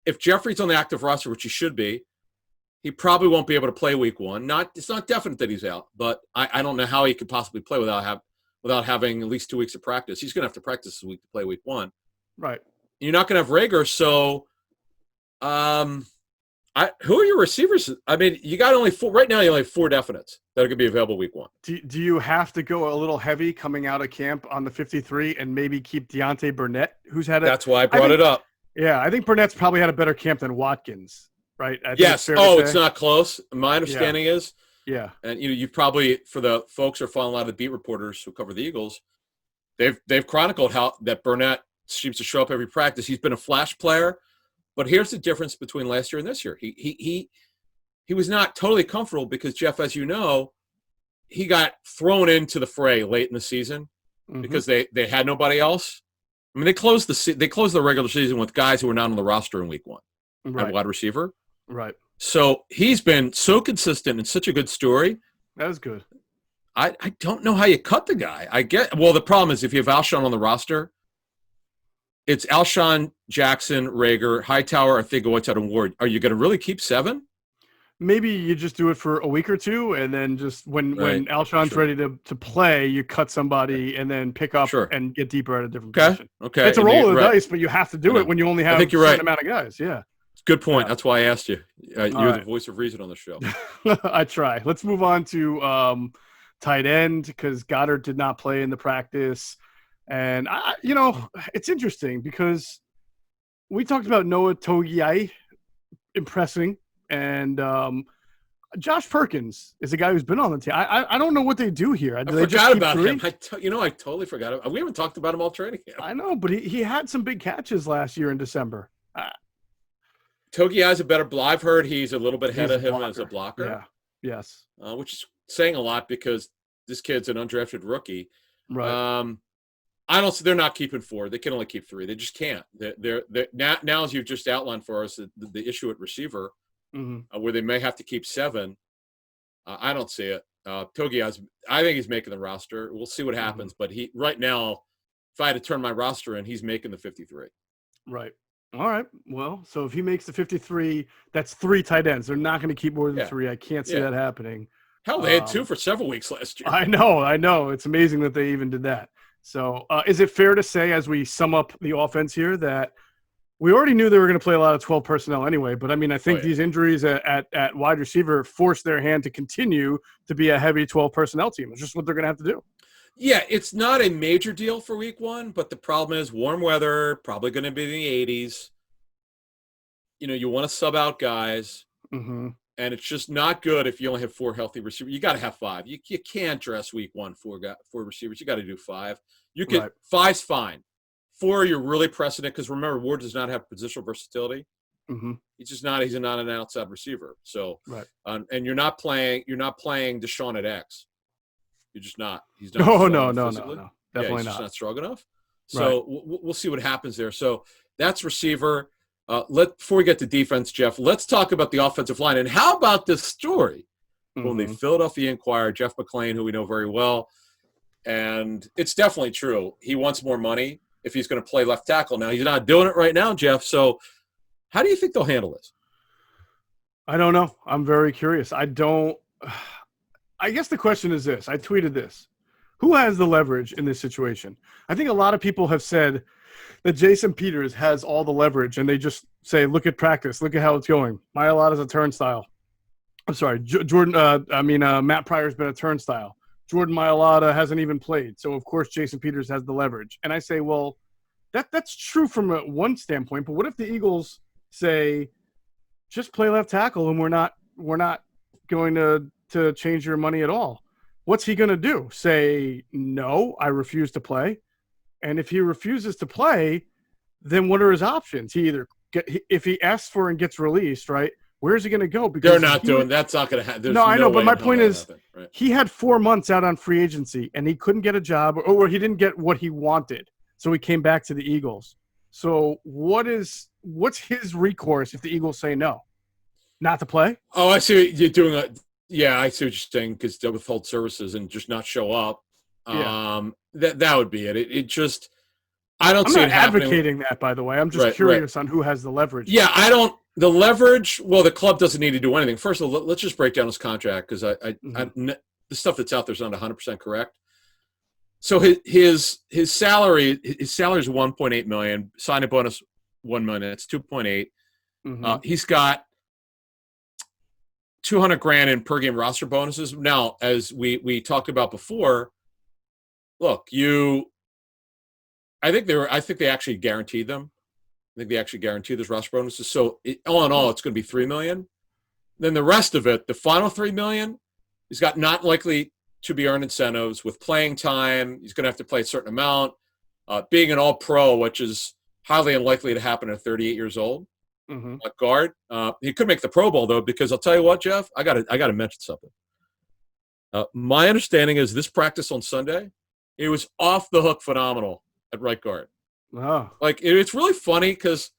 If Jeffrey's on the active roster, which he should be, he probably won't be able to play week 1. It's not definite that he's out, but I don't know how he could possibly play without having at least 2 weeks of practice. He's going to have to practice this week to play week 1. Right. You're not going to have Reagor, so who are your receivers? I mean, you got only 4 right now. You only have 4 definites that are going to be available week 1. Do you have to go a little heavy coming out of camp on the 53 and maybe keep Deontay Burnett, who's had That's why I brought it up. Yeah, I think Burnett's probably had a better camp than Watkins, right? Yes. It's not close. My understanding is. Yeah. And you've probably, for the folks who are following a lot of the beat reporters who cover the Eagles, they've chronicled how that Burnett seems to show up every practice. He's been a flash player, but here's the difference between last year and this year. He was not totally comfortable because, Geoff, as you know, he got thrown into the fray late in the season because they had nobody else. I mean, they closed the regular season with guys who were not on the roster in week 1 at wide receiver. Right. So he's been so consistent and such a good story. That was good. I don't know how you cut the guy. The problem is if you have Alshon on the roster, it's Alshon, Jackson, Reagor, Hightower, I think Whiteside, and Ward. Are you going to really keep 7? Maybe you just do it for a week or 2, and then just when Alshon's ready to play, you cut somebody and then pick up and get deeper at a different position. Okay. It's a roll of the dice, but you have to do it when you only have a certain amount of guys. Yeah. Good point. That's why I asked you. You're the voice of reason on the show. I try. Let's move on to tight end because Goddard did not play in the practice. And, it's interesting because we talked about Noah Togiai impressing. And Josh Perkins is a guy who's been on the team. I don't know what they do here. I forgot about him. I totally forgot about him. We haven't talked about him all training camp. I know, but he had some big catches last year in December. Togiai's a better – I've heard he's a little bit ahead of him as a blocker. Yeah, yes. Which is saying a lot because this kid's an undrafted rookie. Right. They're not keeping 4. They can only keep 3. They just can't. They're now, as you've just outlined for us, the issue at receiver – where they may have to keep 7. I don't see it. Togiai's, I think he's making the roster. We'll see what happens. But right now, if I had to turn my roster in, he's making the 53. Right. All right. Well, so if he makes the 53, that's 3 tight ends. They're not going to keep more than 3. I can't see that happening. Hell, they had 2 for several weeks last year. I know. It's amazing that they even did that. So is it fair to say, as we sum up the offense here, that we already knew they were going to play a lot of 12 personnel anyway, but I mean, I think these injuries at wide receiver forced their hand to continue to be a heavy 12 personnel team. It's just what they're going to have to do. Yeah, it's not a major deal for week 1, but the problem is warm weather, probably going to be in the 80s. You want to sub out guys, and it's just not good if you only have 4 healthy receivers. You got to have 5. You can't dress week 1 4 receivers. You got to do 5. You can 5's fine. 4, you're really pressing it because remember, Ward does not have positional versatility. He's just not. He's not an outside receiver. So, and you're not playing Deshaun at X. You're just not. He's not. No. Definitely he's just not strong enough. So we'll see what happens there. So that's receiver. Before we get to defense, Geoff, let's talk about the offensive line. And how about this story from the Philadelphia Inquirer, Jeff McClain, who we know very well, and it's definitely true. He wants more money if he's going to play left tackle. Now, he's not doing it right now, Geoff. So how do you think they'll handle this? I don't know. I'm very curious. I guess the question is this. I tweeted this. Who has the leverage in this situation? I think a lot of people have said that Jason Peters has all the leverage, and they just say, look at practice. Look at how it's going. Mailata's a turnstile. I'm sorry. Matt Pryor's been a turnstile. Jordan Mailata hasn't even played. So, of course, Jason Peters has the leverage. And I say, well, that's true from one standpoint. But what if the Eagles say, just play left tackle and we're not going to change your money at all? What's he going to do? Say, no, I refuse to play. And if he refuses to play, then what are his options? If he asks for and gets released, right? Where's he going to go? Because they're not doing. That's not going to happen. No, I know, but my point is, he had 4 months out on free agency, and he couldn't get a job, or he didn't get what he wanted, so he came back to the Eagles. So what's his recourse if the Eagles say no, not to play? Oh, I see what you're doing. I see what you're saying, because they'll withhold services and just not show up. Yeah. That would be it. It just. I don't I'm see not it happening. advocating that, by the way. I'm just curious on who has the leverage. Yeah, I don't. The leverage. Well, the club doesn't need to do anything. First of all, let's just break down his contract because the stuff that's out there is not 100% correct. So his salary is $1.8 million. Signing bonus $1 million. That's 2.8. He's got $200,000 in per game roster bonuses. Now, as we talked about before, look, I think they actually guaranteed them. I think they actually guaranteed those roster bonuses. So all in all, it's going to be $3 million. Then the rest of it, the final $3 million, he's got not likely to be earned incentives with playing time. He's going to have to play a certain amount. Being an all-pro, which is highly unlikely to happen at 38 years old. Guard. He could make the Pro Bowl though, because I'll tell you what, Geoff, I got to mention something. My understanding is this practice on Sunday, it was off the hook phenomenal at right guard. Oh. Like it's really funny because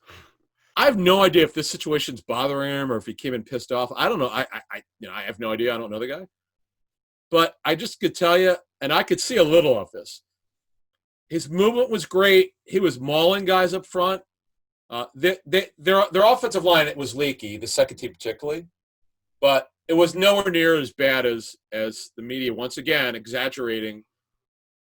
I have no idea if this situation's bothering him or if he came in pissed off. I don't know. I have no idea. I don't know the guy, but I just could tell you, and I could see a little of this. His movement was great. He was mauling guys up front. Their offensive line, it was leaky, the second team particularly, but it was nowhere near as bad as the media once again exaggerating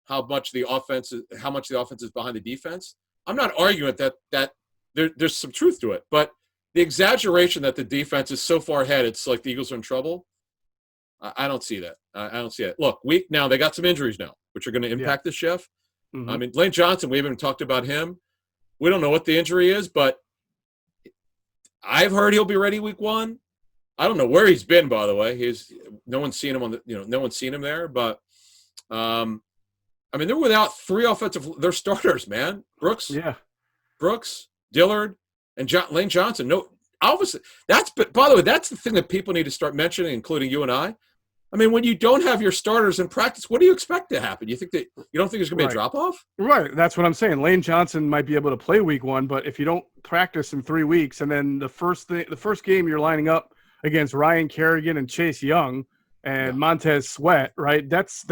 how much the offense is behind the defense. I'm not arguing that there's some truth to it, but the exaggeration that the defense is so far ahead, it's like the Eagles are in trouble. I don't see that. I don't see it. Look, now they got some injuries now, which are going to impact this, Geoff. I mean, Lane Johnson, we haven't even talked about him. We don't know what the injury is, but I've heard he'll be ready week 1. I don't know where he's been, by the way. No one's seen him no one's seen him there, but I mean, they're without 3 their starters, man. Brooks, Dillard, and Lane Johnson. No, obviously by the way, that's the thing that people need to start mentioning, including you and I. I mean, when you don't have your starters in practice, what do you expect to happen? You don't think there's going to be a drop off? Right. That's what I'm saying. Lane Johnson might be able to play week 1, but if you don't practice in 3 weeks, and then the first game you're lining up against Ryan Kerrigan and Chase Young and Montez Sweat, right? That's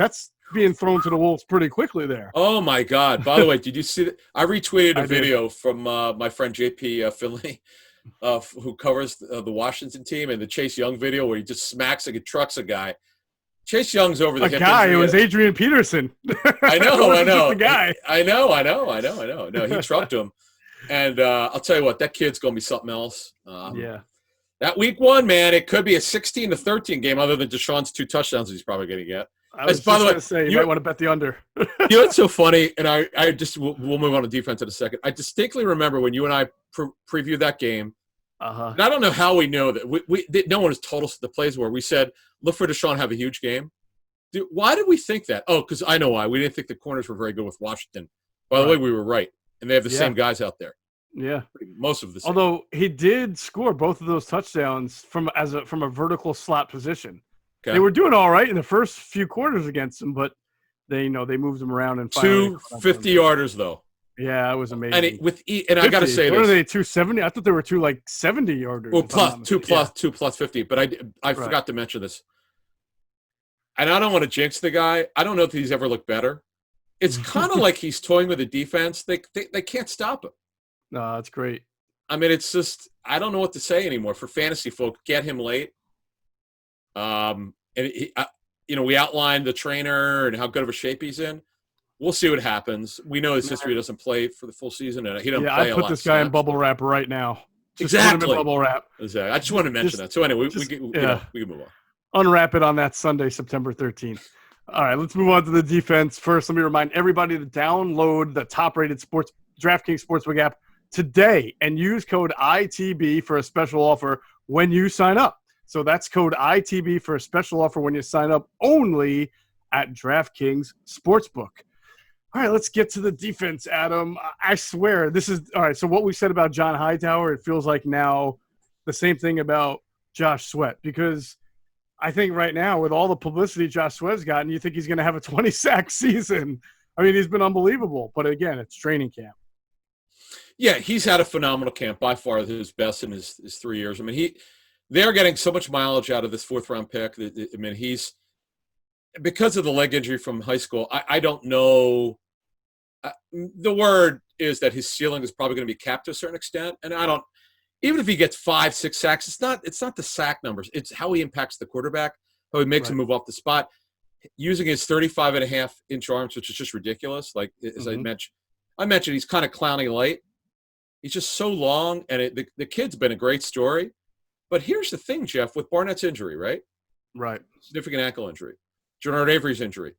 being thrown to the wolves pretty quickly there. Oh my God! By the way, did you see that? I retweeted a video from my friend JP Finley, who covers the Washington team, and the Chase Young video where he just smacks trucks a guy. Chase Young's over the hip guy. Injury. It was Adrian Peterson. I know. The guy. I know. No, he trucked him, and I'll tell you what, that kid's going to be something else. That week 1, man, it could be a 16-13 game, other than Deshaun's 2 touchdowns he's probably going to get. I was by the way, say you might want to bet the under. You know what's so funny, and I just we'll move on to defense in a second. I distinctly remember when you and I previewed that game. And I don't know how we know that no one has told us the plays were. We said look for Deshaun to have a huge game. Dude, why did we think that? Oh, because I know why. We didn't think the corners were very good with Washington. By the way, we were right, and they have the same guys out there. Yeah, most of the same. Although he did score both of those touchdowns from a vertical slot position. Okay. They were doing all right in the first few quarters against him, but they moved him around and 2 50-yarders though. Yeah, it was amazing. And I got to say, what are they, 270? I thought they were 2 70-yarders. Well, plus 50. But I forgot to mention this. And I don't want to jinx the guy. I don't know if he's ever looked better. It's kind of like he's toying with the defense. They can't stop him. No, that's great. I mean, it's just I don't know what to say anymore. For fantasy folk, get him late. And we outlined the trainer and how good of a shape he's in. We'll see what happens. We know his history doesn't play for the full season, and he doesn't play a lot. I put this guy in bubble wrap right now. Exactly. Put him in bubble wrap. Exactly. I just wanted to mention that. So anyway, we can move on. Unwrap it on that Sunday, September 13th. All right, let's move on to the defense. First, let me remind everybody to download the top-rated DraftKings Sportsbook app today and use code ITB for a special offer when you sign up. So that's code ITB for a special offer when you sign up only at DraftKings Sportsbook. All right, let's get to the defense, Adam. I swear, this is – all right, so what we said about John Hightower, it feels like now the same thing about Josh Sweat, because I think right now with all the publicity Josh Sweat's gotten, you think he's going to have a 20-sack season. I mean, he's been unbelievable. But, again, it's training camp. Yeah, he's had a phenomenal camp, by far his best in his 3 years. I mean, they're getting so much mileage out of this 4th-round pick. I mean, he's – because of the leg injury from high school, I don't know – the word is that his ceiling is probably going to be capped to a certain extent. And even if he gets 5-6 sacks, it's not the sack numbers. It's how he impacts the quarterback, how he makes him move off the spot, using his 35.5-inch arms, which is just ridiculous. Like, as I mentioned, he's kind of clowning light. He's just so long, and the kid's been a great story. But here's the thing, Geoff, with Barnett's injury, right? Right. Significant ankle injury. Genard Avery's injury.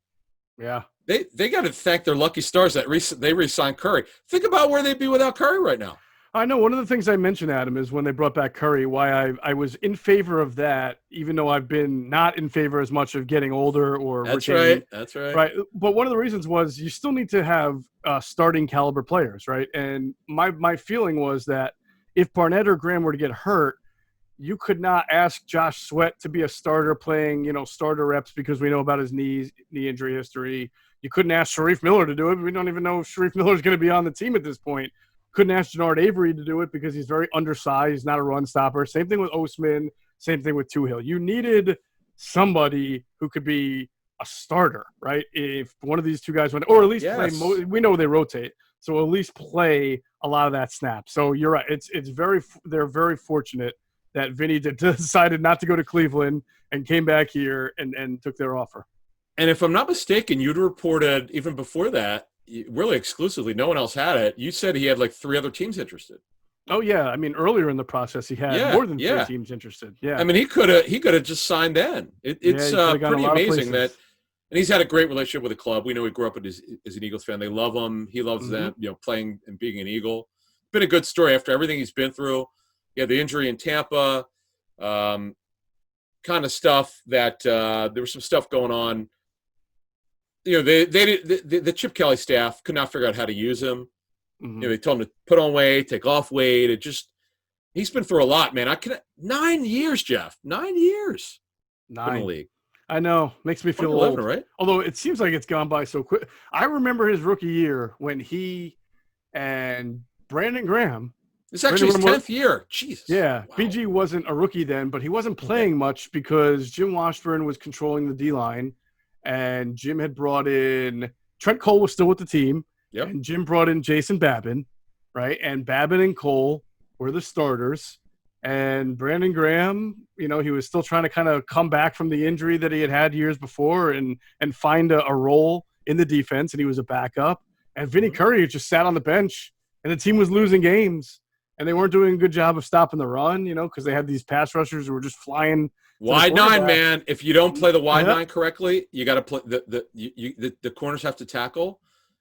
Yeah. They got to thank their lucky stars that they re-signed Curry. Think about where they'd be without Curry right now. I know one of the things I mentioned, Adam, is when they brought back Curry, why I was in favor of that, even though I've been not in favor as much of getting older or That's retaining. right. That's right. Right. But one of the reasons was you still need to have starting caliber players, right? And my feeling was that if Barnett or Graham were to get hurt, you could not ask Josh Sweat to be a starter playing, starter reps because we know about his knee injury history. You couldn't ask Sharif Miller to do it. We don't even know if Sharif Miller is going to be on the team at this point. Couldn't ask Genard Avery to do it because he's very undersized. He's not a run stopper. Same thing with Osman. Same thing with Tuhill. You needed somebody who could be a starter, right? If one of these two guys went, or at least play. We know they rotate, so at least play a lot of that snap. So you're right. They're very fortunate that Vinny decided not to go to Cleveland and came back here and took their offer. And if I'm not mistaken, you'd reported even before that, really exclusively, no one else had it. You said he had like 3 other teams interested. Oh yeah, I mean earlier in the process he had more than 3 teams interested. Yeah, I mean he could have just signed then. It's pretty amazing that, and he's had a great relationship with the club. We know he grew up as an Eagles fan. They love him. He loves them. Playing and being an Eagle. Been a good story after everything he's been through. Yeah, the injury in Tampa, kind of stuff that there was some stuff going on. The Chip Kelly staff could not figure out how to use him. They told him to put on weight, take off weight. He's been through a lot, man. 9 years, Geoff. 9 years. 9 in the league. I know. Makes me feel 11, old. right? Although it seems like it's gone by so quick. I remember his rookie year when he and Brandon Graham. It's actually his 10th year. Jesus. Yeah. Wow. BG wasn't a rookie then, but he wasn't playing much because Jim Washburn was controlling the D-line. And Jim had brought in – Trent Cole was still with the team. Yep. And Jim brought in Jason Babin, right? And Babin and Cole were the starters. And Brandon Graham, he was still trying to kind of come back from the injury that he had years before and find a role in the defense, and he was a backup. And Vinny Curry just sat on the bench, and the team was losing games. And they weren't doing a good job of stopping the run, because they had these pass rushers who were just flying – wide 9, man. If you don't play the wide 9 correctly, you got to play the corners have to tackle.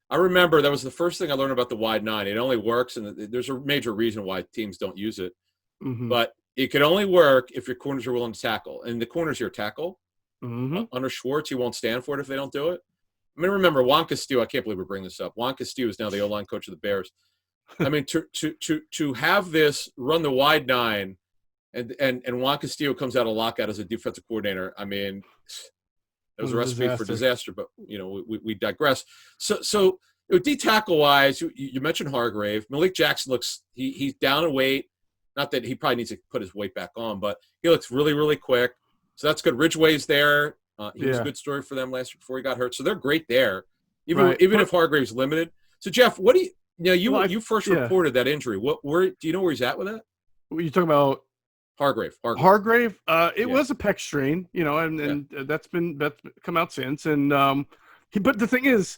I remember that was the first thing I learned about the wide 9. It only works, and there's a major reason why teams don't use it. But it could only work if your corners are willing to tackle. And the corners here tackle. Under Schwartz, he won't stand for it if they don't do it. I mean, remember, Juan Castillo, I can't believe we're bringing this up. Juan Castillo is now the O-line coach of the Bears. I mean, to have this run the wide 9, and Juan Castillo comes out of lockout as a defensive coordinator. I mean, that was a recipe for disaster, but, we digress. So D-tackle wise, you mentioned Hargrave. Malik Jackson he's down in weight. Not that he probably needs to put his weight back on, but he looks really, really quick. So that's good. Ridgeway's there. He was a good story for them last year before he got hurt. So they're great there, even if Hargrave's limited. So, Geoff, what do you first reported that injury. Where do you know where he's at with that? What are you talking about? Hargrave. It was a pec strain, and that's come out since. And but the thing is,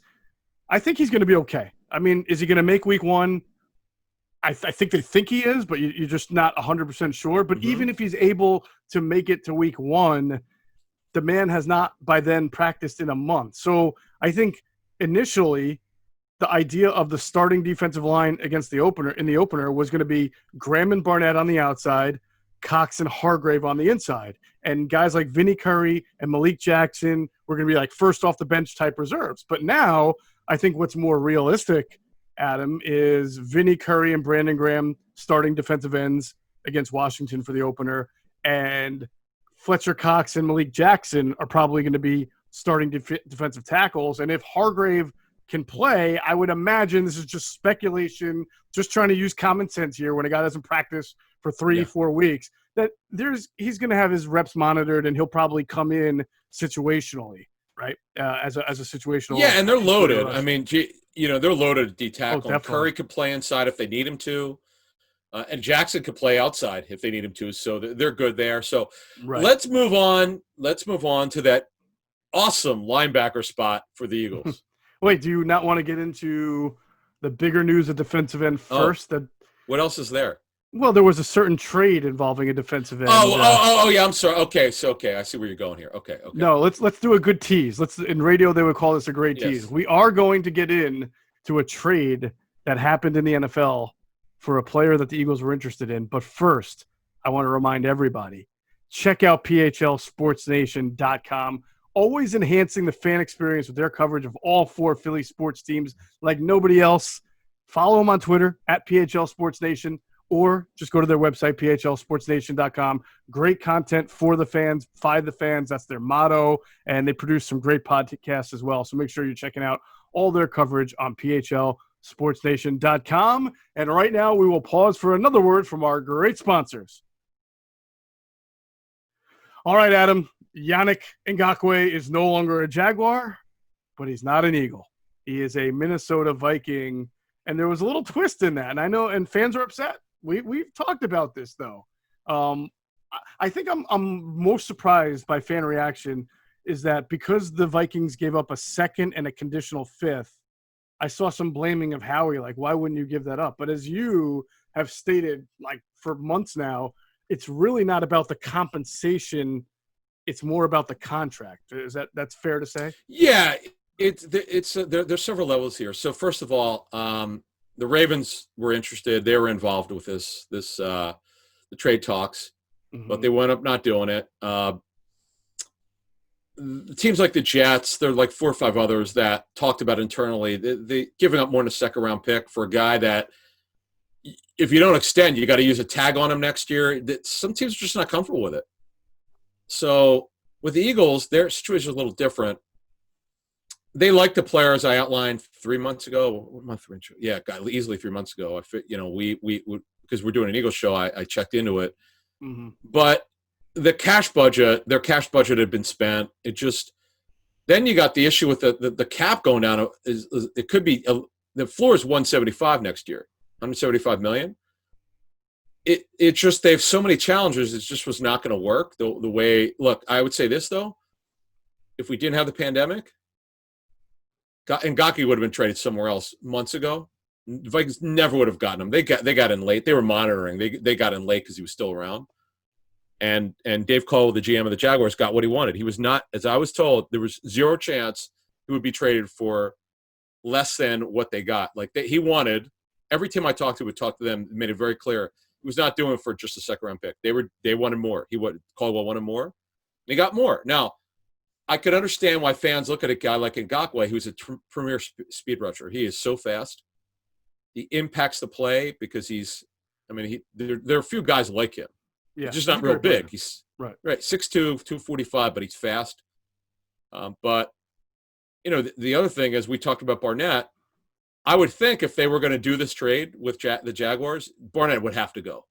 I think he's going to be okay. I mean, is he going to make week 1? I think they think he is, but you're just not 100% sure. But even if he's able to make it to week 1, the man has not by then practiced in a month. So I think initially the idea of the starting defensive line against the opener was going to be Graham and Barnett on the outside, Cox and Hargrave on the inside. And guys like Vinny Curry and Malik Jackson were going to be like first off the bench type reserves. But now I think what's more realistic, Adam, is Vinny Curry and Brandon Graham starting defensive ends against Washington for the opener. And Fletcher Cox and Malik Jackson are probably going to be starting defensive tackles. And if Hargrave can play, I would imagine, this is just speculation, just trying to use common sense here when a guy doesn't practice for 3-4 weeks, that he's going to have his reps monitored and he'll probably come in situationally. right? As a situational. Yeah, and they're loaded. rush. I mean, they're loaded at D tackle. definitely. Curry could play inside if they need him to. And Jackson could play outside if they need him to. So they're good there. So Right. let's move on. Let's move on to that awesome linebacker spot for the Eagles. Wait, do you not want to get into the bigger news of defensive end first? What else is there? Well, there was a certain trade involving a defensive end. Yeah. I'm sorry. Okay, I see where you're going here. Okay. No, let's do a good tease. In radio they would call this a great tease. We are going to get in to a trade that happened in the NFL for a player that the Eagles were interested in. But first, I want to remind everybody, check out PHLSportsNation.com. Always enhancing the fan experience with their coverage of all 4 Philly sports teams like nobody else. Follow them on Twitter at PHLSportsNation, or just go to their website, PHLSportsNation.com. Great content for the fans, by the fans. That's their motto. And they produce some great podcasts as well. So make sure you're checking out all their coverage on PHLSportsNation.com. And right now we will pause for another word from our great sponsors. All right, Adam. Yannick Ngakoue is no longer a Jaguar, but he's not an Eagle. He is a Minnesota Viking, and there was a little twist in that. And I know, and fans are upset. We've talked about this though. I think I'm most surprised by fan reaction is that because the Vikings gave up a second and a conditional 5th, I saw some blaming of Howie, like, why wouldn't you give that up? But as you have stated, like, for months now, it's really not about the compensation. It's more about the contract. That's fair to say? Yeah, there's several levels here. So first of all, the Ravens were interested. They were involved with the trade talks, but they wound up not doing it. Teams like the Jets, there are like 4 or 5 others that talked about internally. They giving up more than a second-round pick for a guy that, if you don't extend, you got to use a tag on him next year. Some teams are just not comfortable with it. So with the Eagles, their situation is a little different. They like the players I outlined 3 months ago. Yeah, easily 3 months ago. We because we're doing an Eagles show, I checked into it. Mm-hmm. But their cash budget had been spent. It just then you got the issue with the cap going down. It could be the floor is 175 next year, 175 million. It just they have so many challenges. It just was not going to work the way. Look, I would say this though: if we didn't have the pandemic, Ngakoue would have been traded somewhere else months ago. The Vikings never would have gotten him. They got in late. They were monitoring. They got in late because he was still around. And Dave Cole, the GM of the Jaguars, got what he wanted. He was not, as I was told, there was zero chance he would be traded for less than what they got. Like he wanted. Every team I talked to would talk to them, made it very clear. He was not doing it for just a second-round pick. They wanted more. Caldwell wanted more. And he got more. Now, I could understand why fans look at a guy like Ngakoue, who's a premier speed rusher. He is so fast. He impacts the play because there are a few guys like him. Yeah, he's just not real big. Player. He's right 6'2", 245, but he's fast. But the other thing is we talked about Barnett. I would think if they were going to do this trade with the Jaguars, Barnett would have to go.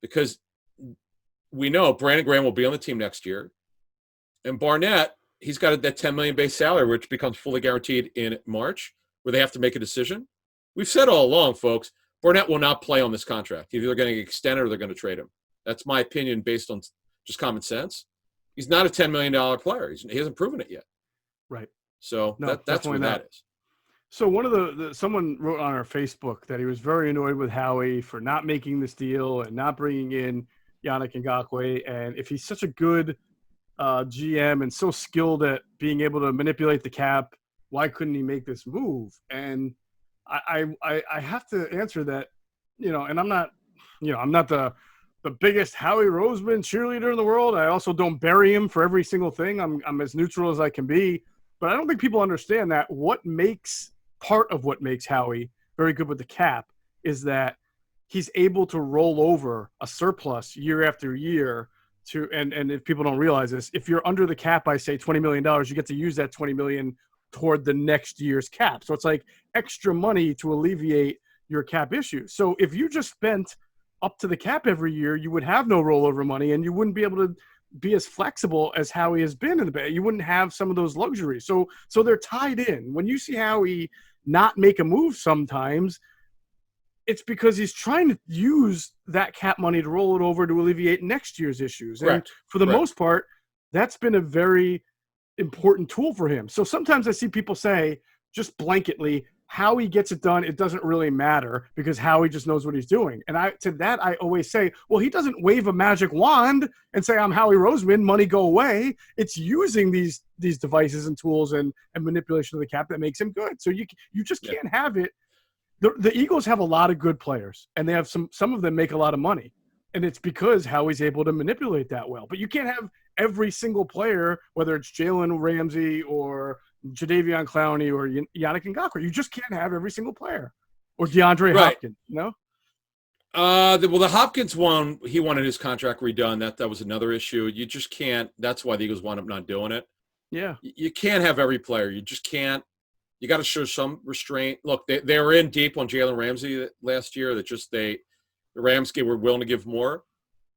Because we know Brandon Graham will be on the team next year. And Barnett, he's got that $10 million base salary, which becomes fully guaranteed in March, where they have to make a decision. We've said all along, folks, Barnett will not play on this contract. Either they're going to extend it or they're going to trade him. That's my opinion based on just common sense. He's not a $10 million player. He hasn't proven it yet. Right. So that's where that is. So one of someone wrote on our Facebook that he was very annoyed with Howie for not making this deal and not bringing in Yannick Ngakoue. And if he's such a good GM and so skilled at being able to manipulate the cap, why couldn't he make this move? And I have to answer that, and I'm not the biggest Howie Roseman cheerleader in the world. I also don't bury him for every single thing. I'm as neutral as I can be, but I don't think people understand that part of what makes Howie very good with the cap is that he's able to roll over a surplus year after year and if people don't realize this, if you're under the cap by say $20 million, you get to use that $20 million toward the next year's cap. So it's like extra money to alleviate your cap issue. So if you just spent up to the cap every year, you would have no rollover money and you wouldn't be able to be as flexible as Howie has been in the Bay. You wouldn't have some of those luxuries. So they're tied in. When you see Howie not make a move sometimes, it's because he's trying to use that cap money to roll it over to alleviate next year's issues. And for the most part, that's been a very important tool for him. So sometimes I see people say, just blanketly, how he gets it done, it doesn't really matter because Howie just knows what he's doing. And I always say, well, he doesn't wave a magic wand and say, I'm Howie Roseman, money go away. It's using these devices and tools and manipulation of the cap that makes him good. So you just can't have it. The Eagles have a lot of good players, and they have some of them make a lot of money. And it's because Howie's able to manipulate that well. But you can't have every single player, whether it's Jalen Ramsey or Jadeveon Clowney or Yannick Ngakoue. You just can't have every single player. Or DeAndre Hopkins, you know? The Hopkins one, he wanted his contract redone. That was another issue. You just can't. That's why the Eagles wound up not doing it. Yeah. You can't have every player. You just can't. You got to show some restraint. Look, they were in deep on Jalen Ramsey last year. That just the Rams were willing to give more.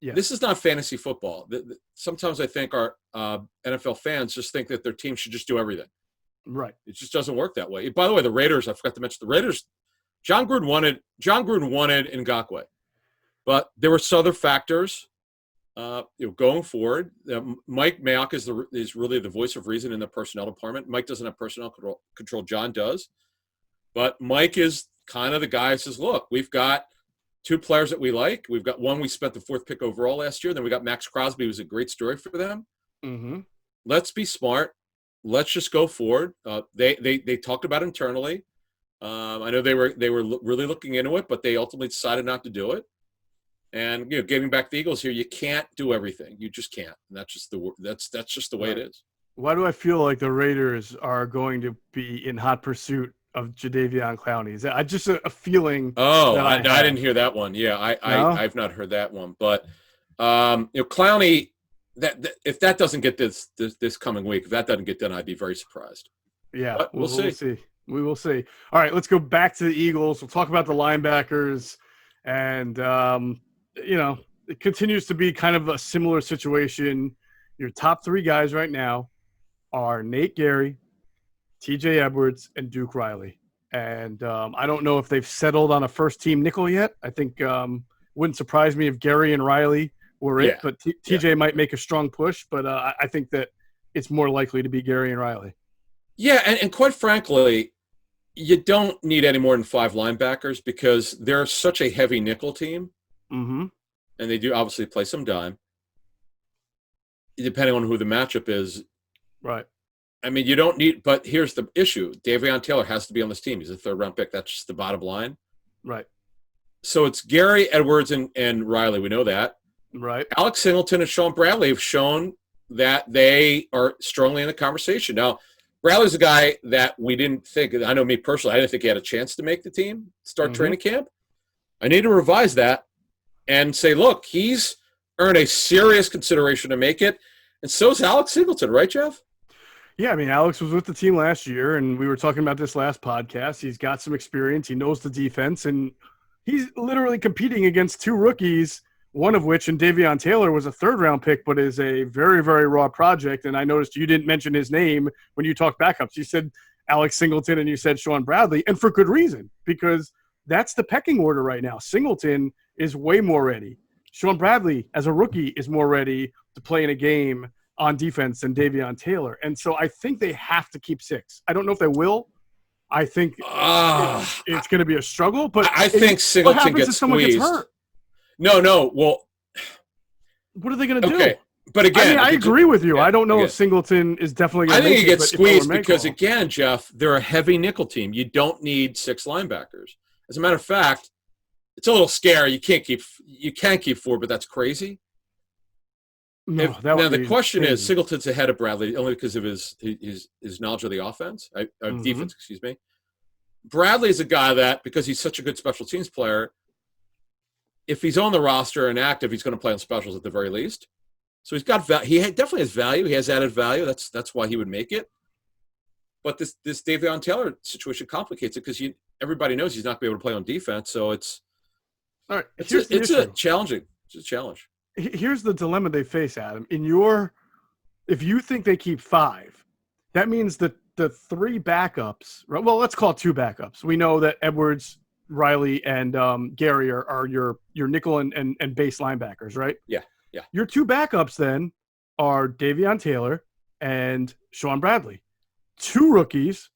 Yeah. This is not fantasy football. Sometimes I think our NFL fans just think that their team should just do everything. Right. It just doesn't work that way. By the way, the Raiders, I forgot to mention the Raiders. John Gruden wanted Ngakoue, but there were some other factors. Going forward, Mike Mayock is really the voice of reason in the personnel department. Mike doesn't have personnel control. John does, but Mike is kind of the guy who says, "Look, we've got two players that we like. We've got one we spent the 4th pick overall last year. Then we got Max Crosby, who's a great story for them. Mm-hmm. Let's be smart. Let's just go forward." They talked about it internally. I know they were really looking into it, but they ultimately decided not to do it. And getting back the Eagles here, you can't do everything. You just can't. And that's just the way it is. Why do I feel like the Raiders are going to be in hot pursuit of Jadeveon Clowney? Is that just a feeling? Oh, I didn't hear that one. Yeah, I've not heard that one. But Clowney, that if that doesn't get this coming week, if that doesn't get done, I'd be very surprised. Yeah, but we'll see. We will see. All right, let's go back to the Eagles. We'll talk about the linebackers, and it continues to be kind of a similar situation. Your top 3 guys right now are Nate Gary, TJ Edwards, and Duke Riley. And I don't know if they've settled on a first-team nickel yet. I think wouldn't surprise me if Gary and Riley were it, but TJ might make a strong push. But I think that it's more likely to be Gary and Riley. Yeah, and quite frankly, you don't need any more than 5 linebackers because they're such a heavy nickel team. Mm-hmm. And they do obviously play some dime, depending on who the matchup is. Right. I mean, you don't need – but here's the issue. Davion Taylor has to be on this team. He's a 3rd-round pick. That's just the bottom line. Right. So it's Gary, Edwards, and Riley. We know that. Right. Alex Singleton and Sean Bradley have shown that they are strongly in the conversation. Now, Bradley's a guy that we didn't think – I know me personally, I didn't think he had a chance to make the team, start training camp. I need to revise that and say, look, he's earned a serious consideration to make it. And so is Alex Singleton, right, Geoff? Yeah, I mean, Alex was with the team last year, and we were talking about this last podcast. He's got some experience. He knows the defense, and he's literally competing against 2 rookies, one of which, and Davion Taylor, was a 3rd-round pick, but is a very, very raw project. And I noticed you didn't mention his name when you talked backups. You said Alex Singleton and you said Sean Bradley, and for good reason, because that's the pecking order right now. Singleton is way more ready. Sean Bradley, as a rookie, is more ready to play in a game on defense than Davion Taylor. And so I think they have to keep 6. I don't know if they will. I think it's going to be a struggle. But I think Singleton gets squeezed. Gets hurt? No. Well, what are they going to do? Okay. But again, I agree with you. I don't know if Singleton is definitely going to make it. I think he gets squeezed because, again, Geoff, they're a heavy nickel team. You don't need 6 linebackers. As a matter of fact, it's a little scary. You can keep 4, but that's crazy. No, now the question is, Singleton's ahead of Bradley only because of his knowledge of the offense, defense. Excuse me. Bradley is a guy that, because he's such a good special teams player, if he's on the roster and active, he's going to play on specials at the very least. So he's got he definitely has value. He has added value. That's why he would make it. But this Davion Taylor situation complicates it because everybody knows he's not going to be able to play on defense. So it's all right. It's a challenge. here's the dilemma they face, Adam. If you think they keep 5, that means that the 3 backups, right? Well, let's call it 2 backups. We know that Edwards, Riley, and Gary are your nickel and base linebackers, right? Yeah. Your 2 backups then are Davion Taylor and Sean Bradley. 2 rookies,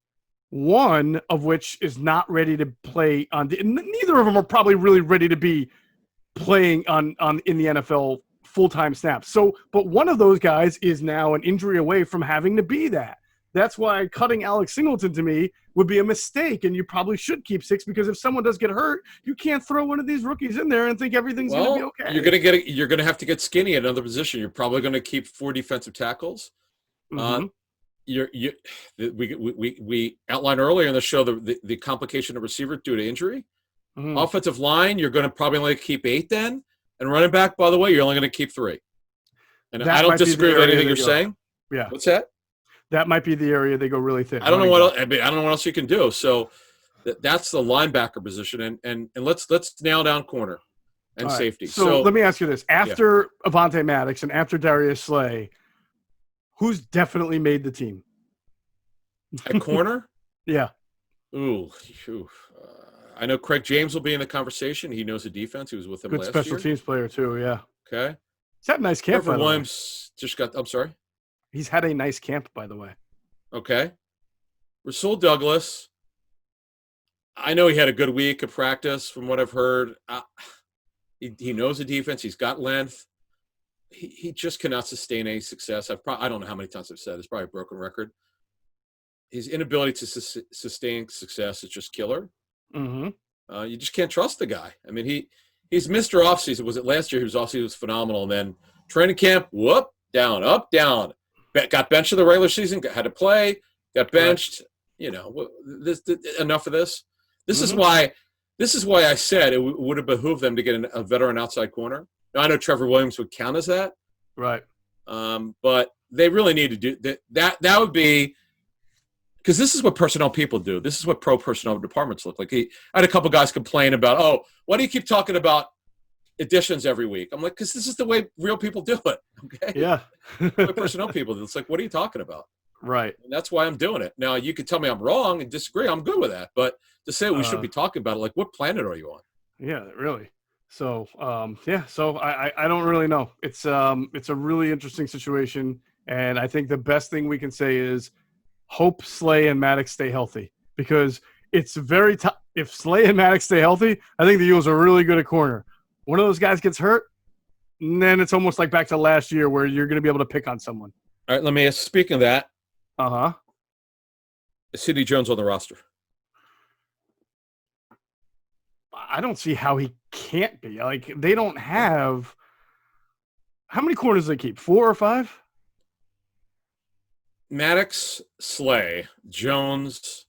one of which is not ready to play on. Neither of them are probably really ready to be playing on in the NFL full-time snaps. So, but one of those guys is now an injury away from having to be that. That's why cutting Alex Singleton to me would be a mistake, and you probably should keep 6 because if someone does get hurt, you can't throw one of these rookies in there and think everything's going to be okay. You're going to have to get skinny at another position. You're probably going to keep 4 defensive tackles. Mm-hmm. We outlined earlier in the show the complication of receiver due to injury. Mm-hmm. Offensive line, you're going to probably only keep 8 then. And running back, by the way, you're only going to keep 3. And I don't disagree with anything you're saying. Yeah. What's that? That might be the area they go really thin. I don't know what else you can do. So that's the linebacker position, and let's nail down corner and safety. So let me ask you this: after Avonte Maddox and after Darius Slay, who's definitely made the team at corner? Yeah. Ooh. I know Craig James will be in the conversation. He knows the defense. He was with them Good last year. Good special teams player too. Yeah. Okay. He's had a nice camp. Trevor Williams just got. I'm sorry. He's had a nice camp, by the way. Okay. Rasul Douglas. I know he had a good week of practice from what I've heard. He knows the defense. He's got length. He just cannot sustain any success. I don't know how many times I've said it. It's probably a broken record. His inability to sustain success is just killer. Mm-hmm. You just can't trust the guy. I mean, he's Mr. Offseason. Was it last year? He was phenomenal. And then training camp, whoop, down, up, down. Got benched in the regular season, had to play, got benched. Right. Enough of this. This is why I said it would have behooved them to get a veteran outside corner. Now, I know Trevor Williams would count as that. Right. But they really need to do that. That would be because this is what personnel people do. This is what pro personnel departments look like. I had a couple guys complain about, why do you keep talking about additions every week? I'm like, because this is the way real people do it. Okay. Yeah. Personnel people. It's like, what are you talking about? Right. And that's why I'm doing it. Now, you could tell me I'm wrong and disagree. I'm good with that. But to say we should be talking about it, like, what planet are you on? Yeah, really. So, So I don't really know. It's a really interesting situation, and I think the best thing we can say is hope Slay and Maddox stay healthy because it's very tough. If Slay and Maddox stay healthy, I think the Eagles are really good at corner. One of those guys gets hurt, and then it's almost like back to last year where you're going to be able to pick on someone. All right, let me ask. Speaking of that, is Sidney Jones on the roster? I don't see how he can't be. Like, they don't have – how many corners do they keep, 4 or 5? Maddox, Slay, Jones,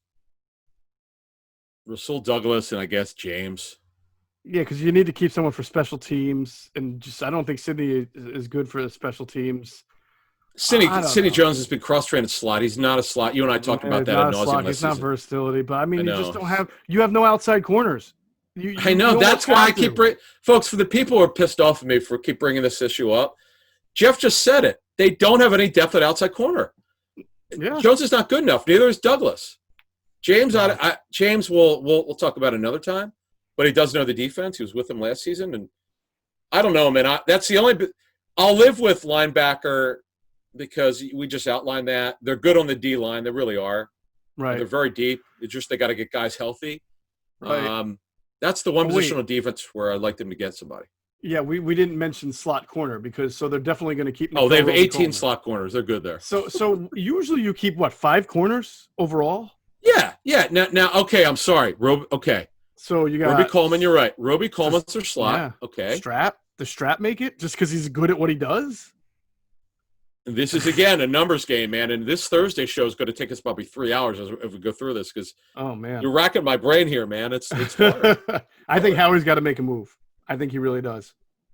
Rasul Douglas, and I guess James. Yeah, because you need to keep someone for special teams, and just I don't think Sidney is good for the special teams. Sidney Jones has been cross-trained at slot. He's not a slot. You and I talked about that ad nauseam. He's not versatility, but I mean, you just don't have – you have no outside corners. I know. That's why I keep – folks, for the people who are pissed off at me for keep bringing this issue up, Geoff just said it. They don't have any depth at outside corner. Yeah. Jones is not good enough. Neither is Douglas. James, James we'll talk about another time, but he does know the defense. He was with them last season, and I don't know, man. That's the only – I'll live with linebacker because we just outlined that. They're good on the D line. They really are. Right. They're very deep. It's just they got to get guys healthy. Right. That's the one position on defense where I'd like them to get somebody. Yeah, we didn't mention slot corner because they're definitely going to keep. They have 18 slot corners. They're good there. So usually you keep 5 corners overall? Yeah. Now okay, I'm sorry. Okay. So you got Roby Coleman. You're right. Roby Coleman's their slot. Yeah. Okay. Does Strap make it just because he's good at what he does? And this is again a numbers game, man. And this Thursday show is going to take us probably 3 hours if we go through this because you're racking my brain here, man. It's hard. I think Howie's got to make a move. I think he really does.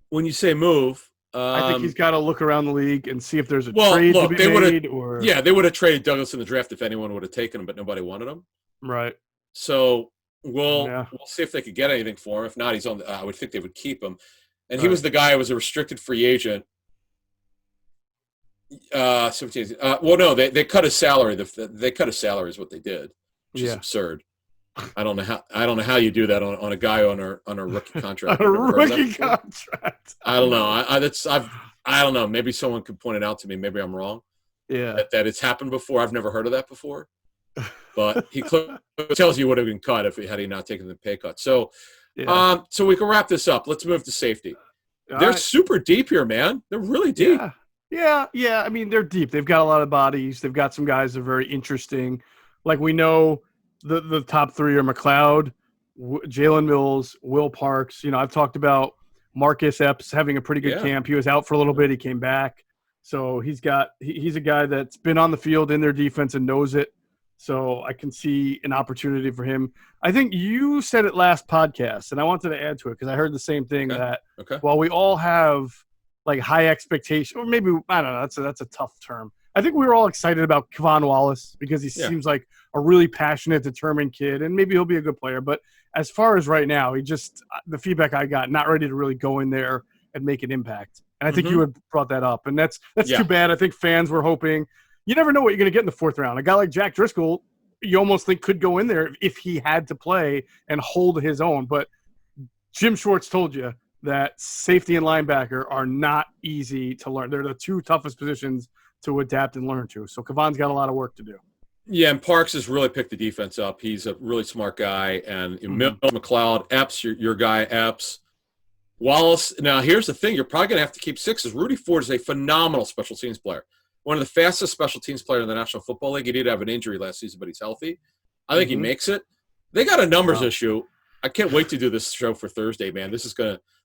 When you say move, I think he's got to look around the league and see if there's a trade to be made. They would have traded Douglas in the draft if anyone would have taken him, but nobody wanted him. Right. So we'll see if they could get anything for him. If not, he's on. I would think they would keep him. And he was the guy who was a restricted free agent. 17. Well, no, they cut his salary. They cut his salary is what they did, which is absurd. I don't know how you do that on a guy on a rookie contract. On a rookie contract. I don't know. I don't know. Maybe someone could point it out to me. Maybe I'm wrong. Yeah. That it's happened before. I've never heard of that before. But he tells you would have been cut had he not taken the pay cut. So, so we can wrap this up. Let's move to safety. They're super deep here, man. They're really deep. Yeah. I mean, they're deep. They've got a lot of bodies. They've got some guys that are very interesting. Like we know the top three are McLeod, Jalen Mills, Will Parks. You know, I've talked about Marcus Epps having a pretty good camp. He was out for a little bit. He came back. So he's a guy that's been on the field in their defense and knows it. So I can see an opportunity for him. I think you said it last podcast, and I wanted to add to it because I heard the same thing that while we all have like high expectation, or maybe, I don't know, that's a tough term. I think we were all excited about Kevon Wallace because he seems like a really passionate, determined kid, and maybe he'll be a good player. But as far as right now, the feedback I got, not ready to really go in there and make an impact. And I think you had brought that up, and that's too bad. I think fans were hoping. You never know what you're going to get in the fourth round. A guy like Jack Driscoll, you almost think could go in there if he had to play and hold his own. But Jim Schwartz told you that safety and linebacker are not easy to learn. They're the two toughest positions to adapt and learn to. So Kevon's got a lot of work to do. Yeah, and Parks has really picked the defense up. He's a really smart guy. And Mills, McLeod, Epps, your guy, Epps. Wallace. Now, here's the thing. You're probably going to have to keep sixes. Rudy Ford is a phenomenal special teams player. One of the fastest special teams players in the National Football League. He did have an injury last season, but he's healthy. I think he makes it. They got a numbers issue. I can't wait to do this show for Thursday, man. This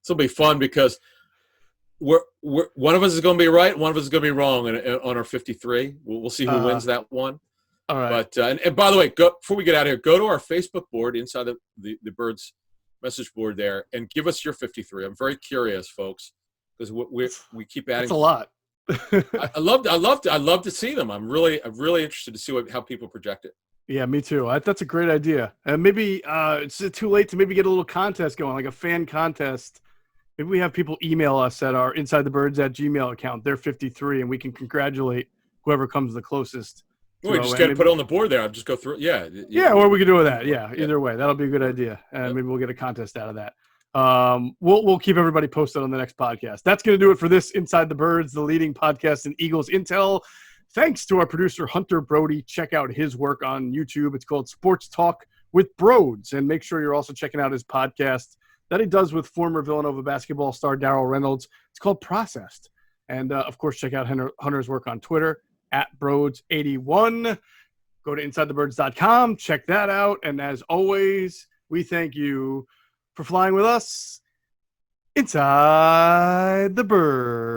will be fun because one of us is going to be right, one of us is going to be wrong on our 53. We'll see who wins that one. All right. But and by the way, before we get out of here, go to our Facebook board inside the Birds message board there and give us your 53. I'm very curious, folks, because we keep adding. It's a lot. I love to see them. I'm really interested to see how people project it. Yeah, me too. That's a great idea. And maybe it's too late to maybe get a little contest going, like a fan contest. Maybe we have people email us at our InsideTheBirds@gmail account. They're 53, and we can congratulate whoever comes the closest. We just got to put it on the board there. I'll just go through it. Yeah, or we could do with that. Yeah, either way. That'll be a good idea. And maybe we'll get a contest out of that. We'll keep everybody posted on the next podcast. That's going to do it for this Inside the Birds, the leading podcast in Eagles Intel. Thanks to our producer, Hunter Brody. Check out his work on YouTube. It's called Sports Talk with Broads. And make sure you're also checking out his podcast that he does with former Villanova basketball star Darrell Reynolds. It's called Processed. And, of course, check out Hunter's work on Twitter, @Broads81. Go to InsideTheBirds.com. Check that out. And as always, we thank you for flying with us inside the bird.